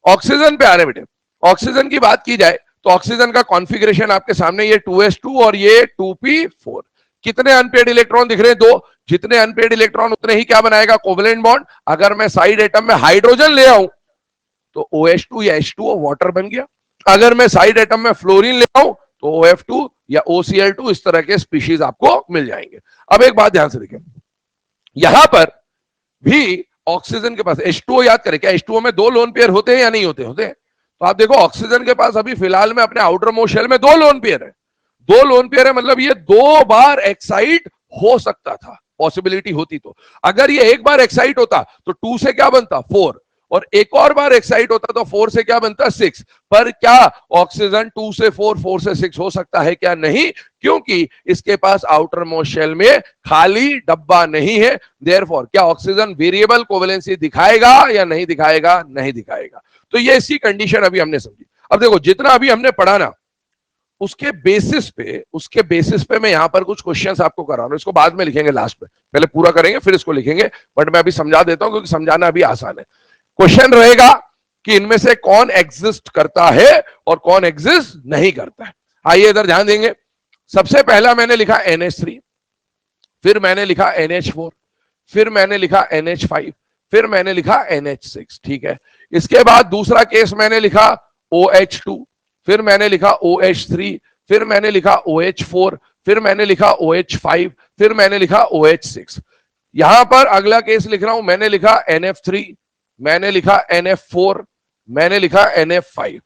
ऑक्सीजन पे आ रहे बेटे। ऑक्सीजन की बात की जाए तो ऑक्सीजन का कॉन्फ़िगरेशन आपके सामने, ये 2s2 और ये 2p4। कितने अनपेयर्ड इलेक्ट्रॉन दिख रहे हैं? 2। जितने अनपेयर्ड इलेक्ट्रॉन उतने ही क्या बनाएगा? Covalent bond. अगर मैं साइड एटम में हाइड्रोजन ले आऊं तो OH2 या H2O वाटर बन गया। अगर मैं साइड एटम में फ्लोरीन ले आऊं तो OF2 या OCl2, इस तरह के स्पीशीज आपको मिल जाएंगे। अब एक बात ध्यान से देखें, यहां पर भी ऑक्सीजन के पास H2O, याद करें क्या H2O में 2 लोन पेयर होते हैं या नहीं होते? होते हैं। तो आप देखो ऑक्सीजन के पास अभी फिलहाल में अपने आउटर मोस्ट शेल में 2 लोन पेयर है। 2 लोन पेयर है, मतलब ये 2 बार एक्साइट हो सकता था, पॉसिबिलिटी होती तो। अगर ये एक बार एक्साइट होता तो 2 से क्या बनता? 4, और एक और बार एक्साइट होता तो 4 से क्या बनता? 6। पर क्या ऑक्सीजन 2 से 4, 4 से 6 हो सकता है क्या? नहीं, क्योंकि इसके पास आउटर मोस्ट शेल में खाली डब्बा नहीं है। देयरफॉर क्या ऑक्सीजन वेरिएबल कोवेलेंसी दिखाएगा या नहीं दिखाएगा? नहीं दिखाएगा। तो ये इसकी कंडीशन अभी हमने समझी। अब देखो जितना अभी हमने पढ़ा ना, उसके बेसिस पे मैं यहां पर कुछ क्वेश्चंस आपको करा रहा हूं। इसको बाद में लिखेंगे, लास्ट में, पहले पूरा करेंगे फिर इसको लिखेंगे, बट मैं अभी समझा देता हूं क्योंकि समझाना अभी आसान है। क्वेश्चन रहेगा कि इनमें से कौन एग्जिस्ट करता है और कौन एग्जिस्ट नहीं करता है। आइए इधर ध्यान देंगे। सबसे पहला मैंने लिखा NH3, फिर मैंने लिखा NH4, फिर मैंने लिखा NH5, फिर मैंने लिखा NH6। ठीक है। इसके बाद दूसरा केस मैंने लिखा OH2, फिर मैंने लिखा OH3, फिर मैंने लिखा OH4, फिर मैंने लिखा OH5, फिर मैंने लिखा OH6। यहां पर अगला केस लिख रहा हूं, मैंने लिखा NF3, मैंने लिखा NF4, मैंने लिखा NF5।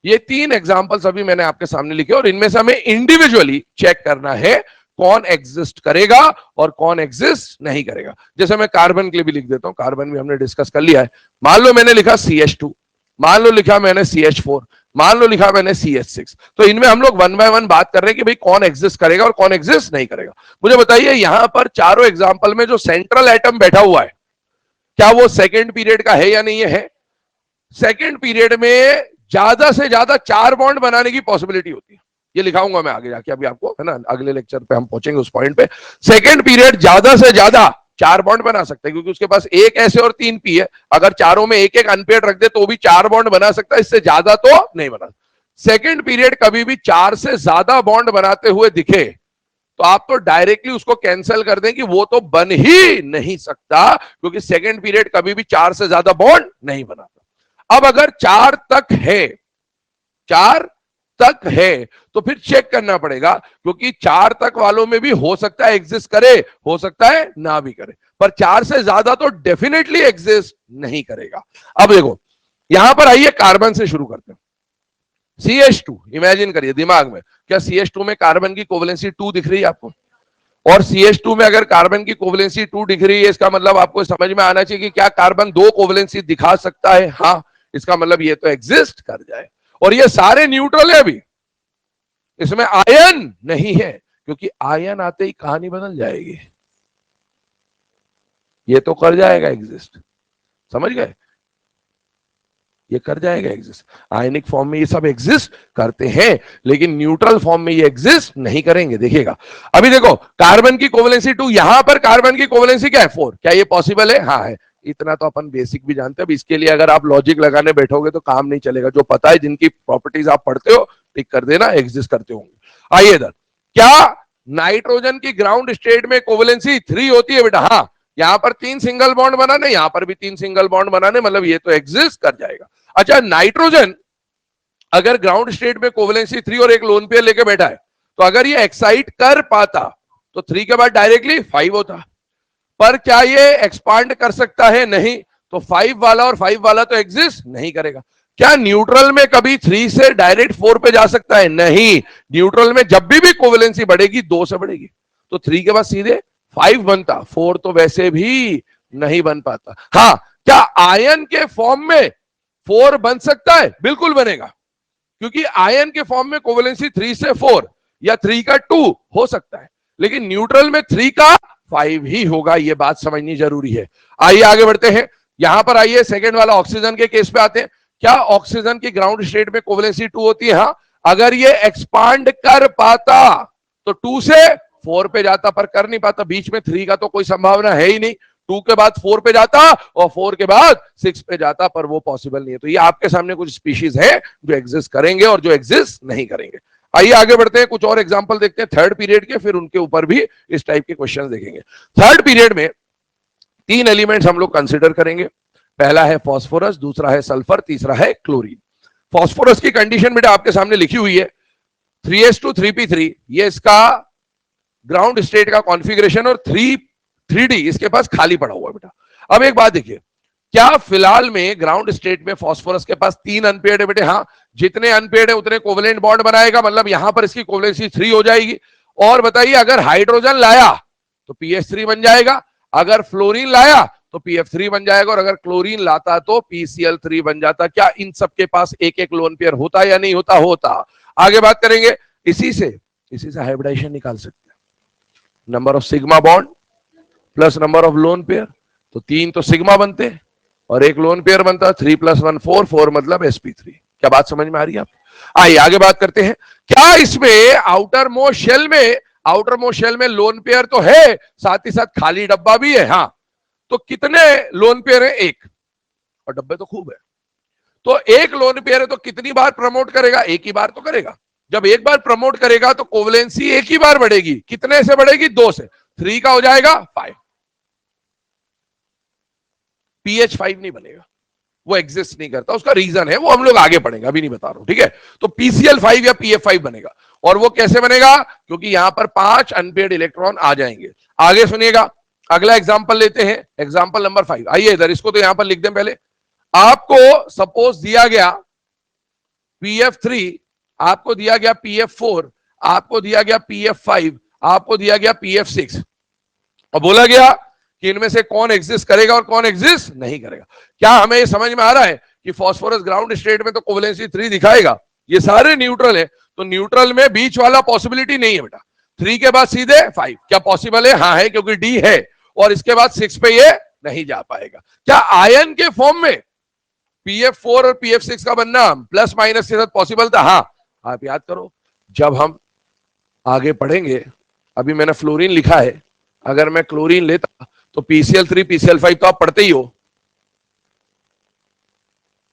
ये 3 एग्जांपल्स अभी मैंने आपके सामने लिखे, और इनमें से हमें इंडिविजुअली चेक करना है कौन एग्जिस्ट करेगा और कौन एग्जिस्ट नहीं करेगा। जैसे मैं कार्बन के लिए भी लिख देता हूं, कार्बन भी हमने डिस्कस कर लिया है। मान लो मैंने लिखा CH2, मान लो लिखा मैंने CH4, मान लो लिखा मैंने CH6। तो इनमें हम लोग 1 बाय 1 बात कर रहे हैं कि भाई कौन एग्जिस्ट करेगा और कौन एग्जिस्ट नहीं करेगा। मुझे बताइए यहां पर चारों एग्जांपल में जो सेंट्रल एटम बैठा हुआ है, क्या वो सेकेंड पीरियड का है या नहीं है? सेकेंड पीरियड में ज्यादा से ज्यादा 4 बॉन्ड बनाने की पॉसिबिलिटी होती है। ये लिखाऊंगा मैं आगे जाके, अभी आपको, है ना, अगले लेक्चर पे हम पहुंचेंगे उस पॉइंट पे। सेकेंड पीरियड ज्यादा से ज्यादा 4 बॉन्ड बना सकता है, क्योंकि उसके पास 1 ऐसे और 3 पी है। अगर चारों में एक एक अनपेयर्ड रख दे तो भी 4 बॉन्ड बना सकता है, इससे ज्यादा तो नहीं बना। सेकेंड पीरियड कभी भी 4 से ज्यादा बॉन्ड बनाते हुए दिखे तो आप तो डायरेक्टली उसको कैंसिल कर दें कि वो तो बन ही नहीं सकता, क्योंकि सेकेंड पीरियड कभी भी 4 से ज्यादा बॉन्ड नहीं बनाता। अब अगर 4 तक है, 4 तक है, तो फिर चेक करना पड़ेगा, क्योंकि 4 तक वालों में भी हो सकता है एग्जिस्ट करे, हो सकता है ना भी करे, पर 4 से ज्यादा तो डेफिनेटली एग्जिस्ट नहीं करेगा। अब देखो यहां पर आइए कार्बन से शुरू करते हैं। CH2 इमेजिन करिए दिमाग में, क्या CH2 में कार्बन की कोवेलेंसी 2 दिख रही है आपको? और CH2 में अगर कार्बन की कोवेलेंसी 2 दिख रही है, इसका मतलब आपको समझ में आना चाहिए कि क्या कार्बन 2 कोवेलेंसी दिखा सकता है? हाँ, इसका मतलब ये तो एग्जिस्ट कर जाए। और ये सारे न्यूट्रल है, अभी इसमें आयन नहीं है, क्योंकि आयन आते ही कहानी बदल जाएगी। ये तो कर जाएगा एग्जिस्ट, समझ गए? ये कर जाएगा एग्जिस्ट। आयनिक फॉर्म में ये सब एग्जिस्ट करते हैं, लेकिन न्यूट्रल फॉर्म में ये एग्जिस्ट नहीं करेंगे। देखिएगा अभी देखो, कार्बन की कोवेलेंसी 2, यहां पर कार्बन की कोवेलेंसी क्या है? 4। क्या ये पॉसिबल है? हाँ है। इतना तो अपन बेसिक भी जानते हैं। अब इसके लिए अगर आप लॉजिक लगाने बैठोगे तो काम नहीं चलेगा। जो पता है, जिनकी प्रॉपर्टीज आप पढ़ते हो, टिक कर देना, एग्जिस्ट करते होंगे। आइए इधर, क्या नाइट्रोजन की ग्राउंड स्टेट में कोवेलेंसी 3 होती है बेटा? हाँ, यहां पर 3 सिंगल बॉन्ड बनाने, यहां पर भी 3 सिंगल बॉन्ड बनाने, मतलब ये तो एग्जिस्ट कर जाएगा। अच्छा, नाइट्रोजन अगर ग्राउंड स्टेट में कोवेलेंसी 3 और एक लोन पेयर लेके बैठा है, तो अगर ये एक्साइट कर पाता तो 3 के बाद डायरेक्टली 5 होता। पर क्या ये एक्सपांड कर सकता है? नहीं। तो 5 वाला और 5 वाला तो एग्जिस्ट नहीं करेगा। क्या न्यूट्रल में कभी 3 से डायरेक्ट 4 पे जा सकता है? नहीं। न्यूट्रल में जब भी कोवेलेंसी बढ़ेगी 2 से बढ़ेगी, तो 3 के बाद सीधे 5 बनता, 4 तो वैसे भी नहीं बन पाता। हाँ, क्या आयन के फॉर्म में 4 बन सकता है? बिल्कुल बनेगा, क्योंकि आयन के फॉर्म में कोवेलेंसी 3 से 4 या 3 का 2 हो सकता है, लेकिन न्यूट्रल में 3 का 5 ही होगा। यह बात समझनी जरूरी है। आइए आगे बढ़ते हैं। यहां पर आइए सेकंड वाला ऑक्सीजन के केस पे आते हैं। क्या ऑक्सीजन की ग्राउंड स्टेट में कोवेलेंसी 2 होती है? हाँ, अगर ये एक्सपांड कर पाता तो 2 से 4 पे जाता, पर कर नहीं पाता। बीच में 3 का तो कोई संभावना है ही नहीं। 2 के बाद 4 पे जाता और 4 के बाद 6 पे जाता, पर वो पॉसिबल नहीं है। तो ये आपके सामने कुछ स्पीशीज है जो एग्जिस्ट करेंगे और जो एग्जिस्ट नहीं करेंगे। आइए आगे बढ़ते हैं, कुछ और एग्जांपल देखते हैं थर्ड पीरियड के, फिर उनके ऊपर भी इस टाइप के क्वेश्चन देखेंगे। थर्ड पीरियड में 3 एलिमेंट्स हम लोग कंसिडर करेंगे। पहला है फास्फोरस, दूसरा है सल्फर, तीसरा है क्लोरीन। फास्फोरस की कंडीशन बेटा आपके सामने लिखी हुई है 3s2 3p3, ये इसका ग्राउंड स्टेट का कॉन्फ़िगरेशन, और 3d इसके पास खाली पड़ा हुआ है बेटा। अब एक बात देखिए, क्या फिलहाल में ग्राउंड स्टेट में फास्फोरस के पास 3 अनपेयर्ड है बेटे? हाँ, जितने अनपेयर्ड है उतने कोवेलेंट बॉन्ड बनाएगा, मतलब यहां पर इसकी कोवेलेंसी 3 हो जाएगी। और बताइए, अगर हाइड्रोजन लाया तो pH3 बन जाएगा, अगर फ्लोरीन लाया तो pF3 बन जाएगा, और अगर क्लोरीन लाता तो PCl3 बन जाता। क्या इन सबके पास एक एक लोन पेयर होता या नहीं होता? होता। आगे बात करेंगे। इसी से हाइब्रिडाइजेशन निकाल सकते हैं, number of sigma bond plus number of loan pair. तो 3 तो सिग्मा बनते हैं और एक लोन पेयर बनता है, 3 + 1 4, 4 मतलब sp3। क्या बात समझ में आ रही है आप? आइए आगे बात करते हैं। क्या इसमें आउटर मोस्ट शेल में लोन पेयर तो है, साथ ही साथ खाली डब्बा भी है? हाँ। तो कितने लोन पेयर है? एक, और डब्बे तो खूब है। तो एक लोन पेयर है तो कितनी बार प्रमोट करेगा? एक ही बार तो करेगा। जब एक बार प्रमोट करेगा तो कोवेलेंसी एक ही बार बढ़ेगी। कितने से बढ़ेगी? 2 से। 3 का हो जाएगा 5। pH5 नहीं बनेगा, वो एग्जिस्ट नहीं करता। उसका रीजन है, वो हम लोग आगे पढ़ेंगे, अभी नहीं बता रहा हूं, ठीक है। तो PCl5 या PF5 बनेगा। और वो कैसे बनेगा? क्योंकि यहां पर 5 अनपेयर्ड इलेक्ट्रॉन आ जाएंगे। आगे सुनिएगा, अगला एग्जांपल लेते हैं, एग्जांपल नंबर 5। आइए इधर, इसको तो यहां पर लिख दें पहले। आपको सपोज दिया गया PF3, आपको दिया गया PF4, आपको दिया गया PF5, आपको दिया गया PF6, और बोला गया कि इनमें से कौन एग्जिस्ट करेगा और कौन एग्जिस्ट नहीं करेगा। क्या हमें ये समझ में आ रहा है कि फास्फोरस ग्राउंड स्टेट में तो कोवेलेंसी 3 दिखाएगा, ये सारे न्यूट्रल है, तो न्यूट्रल में बीच वाला पॉसिबिलिटी नहीं है बेटा। 3 के बाद सीधे 5 क्या पॉसिबल है? हाँ है, क्योंकि डी है, और इसके बाद 6 पे ये नहीं जा पाएगा। क्या आयन के फॉर्म में PF4 और PF6 का बनना प्लस माइनस के साथ पॉसिबल था? हाँ। आप याद करो, जब हम आगे पढ़ेंगे, अभी मैंने फ्लोरीन लिखा है, अगर मैं क्लोरीन लेता तो PCl3 PCl5 तो आप पढ़ते ही हो,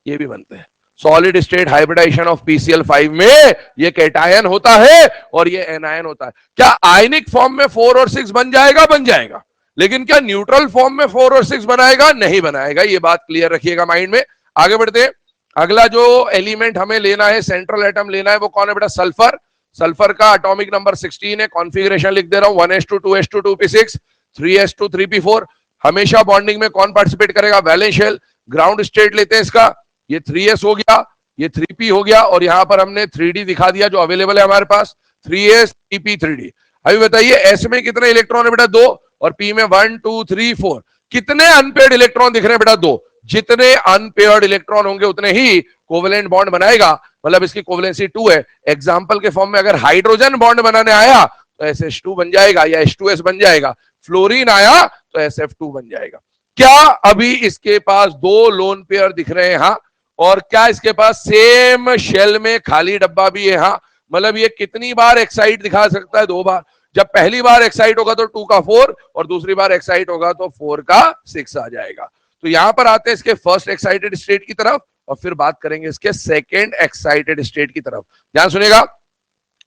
ये भी बनते हैं। Solid state hybridisation of PCl5 में ये कैटायन होता है और ये एनायन होता है। क्या आयनिक फॉर्म में 4 और 6 बन जाएगा? बन जाएगा। लेकिन क्या न्यूट्रल फॉर्म में 4 और 6 बनाएगा? नहीं बनाएगा। ये बात क्लियर रखिएगा माइंड में। आगे बढ़ते हैं। अगला जो एलिमेंट हमें लेना है, सेंट्रल एटम लेना है, वो कौन है बेटा? सल्फर। सल्फर का एटॉमिक नंबर 16 है। कॉन्फ़िगरेशन लिख दे रहा हूं, 1s2 2s2 2p6 3s2 3p4। हमेशा बॉन्डिंग में कौन पार्टिसिपेट करेगा? Valence shell. ग्राउंड स्टेट लेते हैं इसका, ये 3s हो गया, ये 3p हो गया, और यहां पर हमने 3d दिखा दिया जो अवेलेबल है हमारे पास, 3s 3p 3d। अभी बताइए s में कितने इलेक्ट्रॉन है बेटा? 2, और p में 1 2 3 4। कितने अनपेयर्ड इलेक्ट्रॉन दिख रहे हैं बेटा? 2। जितने अनपेयर्ड इलेक्ट्रॉन होंगे उतने ही कोवेलेंट बॉन्ड बनाएगा, मतलब इसकी कोवेलेंसी 2 है। एग्जांपल के फॉर्म में अगर हाइड्रोजन बॉन्ड बनाने आया तो SH2 बन जाएगा या H2S बन जाएगा। फ्लोरीन आया तो SF2 बन जाएगा। क्या अभी इसके पास 2 लोन पेयर दिख रहे हैं? हाँ। और क्या इसके पास सेम शेल में खाली डब्बा भी है? हाँ। मतलब ये कितनी बार एक्साइट दिखा सकता है? 2 बार। जब पहली बार एक्साइट होगा तो 2 का 4, और दूसरी बार एक्साइट होगा तो 4 का 6 आ जाएगा। तो यहां पर आते हैं इसके फर्स्ट एक्साइटेड स्टेट की तरफ, और फिर बात करेंगे इसके सेकेंड एक्साइटेड स्टेट की तरफ। ध्यान सुनिएगा,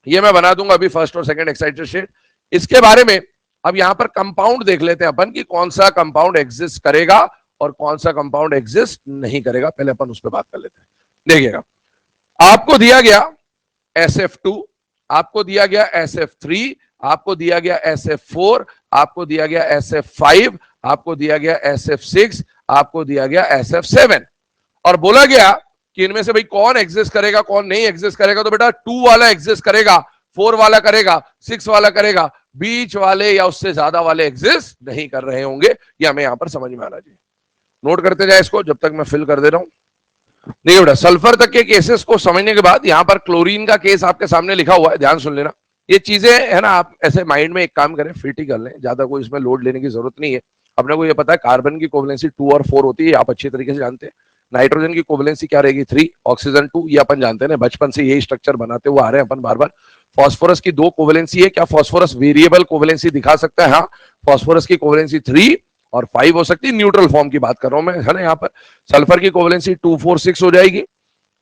ये मैं बना दूंगा अभी फर्स्ट और सेकेंड एक्साइटेड स्टेट। इसके बारे में अब यहां पर कंपाउंड देख लेते हैं अपन कि कौन सा कंपाउंड एग्जिस्ट करेगा और कौन सा कंपाउंड एग्जिस्ट नहीं करेगा। पहले अपन उस पर बात कर लेते हैं। देखिएगा, आपको दिया गया SF2, आपको दिया गया SF3, आपको दिया गया SF4, आपको दिया गया SF5, आपको दिया गया SF6, आपको दिया गया SF7, और बोला गया कि इनमें से भाई कौन एग्जिस्ट करेगा कौन नहीं एग्जिस्ट करेगा। तो बेटा 2 वाला एग्जिस्ट करेगा, 4 वाला करेगा, 6 वाला करेगा, बीच वाले या उससे ज्यादा वाले एग्जिस्ट नहीं कर रहे होंगे। ये हमें यहां पर समझ में आना चाहिए। नोट करते जाए इसको जब तक मैं फिल कर दे रहा हूं। देखिए बेटा, सल्फर तक के केसेस को समझने के बाद यहां पर क्लोरीन का केस आपके सामने लिखा हुआ है, ध्यान सुन लेना। ये चीजें है ना, आप ऐसे माइंड में एक काम करें, फिट ही कर लें, ज्यादा कोई इसमें लोड लेने की जरूरत नहीं है। अपने को ये पता है कार्बन की कोवलेंसी 2 और 4 होती है, आप अच्छी तरीके से जानते हैं। नाइट्रोजन की कोवलेंसी क्या रहेगी, 3, ऑक्सीजन 2, ये अपन जानते हैं, बचपन से यही स्ट्रक्चर बनाते हुए आ रहे हैं अपन बार बार। फॉस्फोरस की 2 कोवलेंसी है, क्या फॉस्फोरस वेरिएबल कोवलेंसी दिखा सकता है? हाँ, फॉस्फोरस की कोवलेंसी 3 और 5 हो सकती है, न्यूट्रल फॉर्म की बात कर रहा हूं मैं, है ना। यहाँ पर सल्फर की कोवलेंसी 2, 4, 6 हो जाएगी।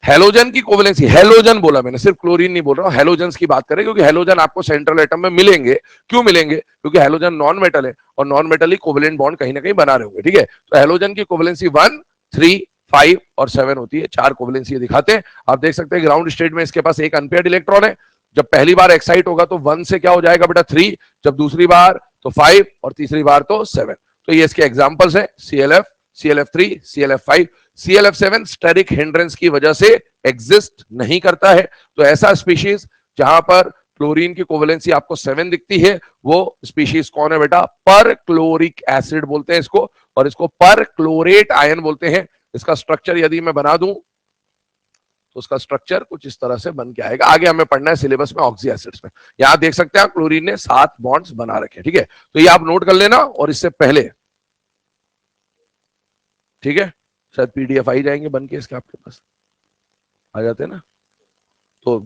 हेलोजन की कोवलेंसी, हेलोजन बोला मैंने, सिर्फ क्लोरीन नहीं बोल रहा हूं, हेलोजन्स की बात करें, क्योंकि हेलोजन आपको सेंट्रल एटम में मिलेंगे। क्यों मिलेंगे? क्योंकि हेलोजन नॉन मेटल है और नॉन मेटल ही कोवलेंट बॉन्ड कहीं ना कहीं बना रहे होंगे, ठीक है। तो हेलोजन की कोवलेंसी 1, 3, 5 और 7 होती है, 4 कोवलेंसी दिखाते हैं। आप देख सकते हैं ग्राउंड स्टेट में इसके पास एक अनपेयर्ड इलेक्ट्रॉन है। जब पहली बार एक्साइट होगा तो 1 से क्या हो जाएगा बेटा, 3, जब दूसरी बार तो 5 और तीसरी बार तो 7। तो ये इसके एग्जांपल्स है, ClF, ClF3, ClF5, ClF7 steric hindrance की वजह से एग्जिस्ट नहीं करता है। तो ऐसा स्पीशीज जहां पर क्लोरीन की कोवलेंसी आपको 7 दिखती है, वो स्पीशीज कौन है बेटा? पर क्लोरिक एसिड बोलते हैं इसको, और इसको पर क्लोरेट आयन बोलते हैं। इसका स्ट्रक्चर यदि मैं बना दूं तो उसका स्ट्रक्चर कुछ इस तरह से बन के आएगा। आगे हमें पढ़ना है सिलेबस में ऑक्सी एसिड्स में। यहां देख सकते हैं क्लोरीन ने 7 बॉन्ड्स बना रखे, ठीक है। तो ये आप नोट कर लेना। और इससे पहले, ठीक है, शायद PDF आ ही जाएंगे बन के इसके, आपके पास आ जाते हैं ना। तो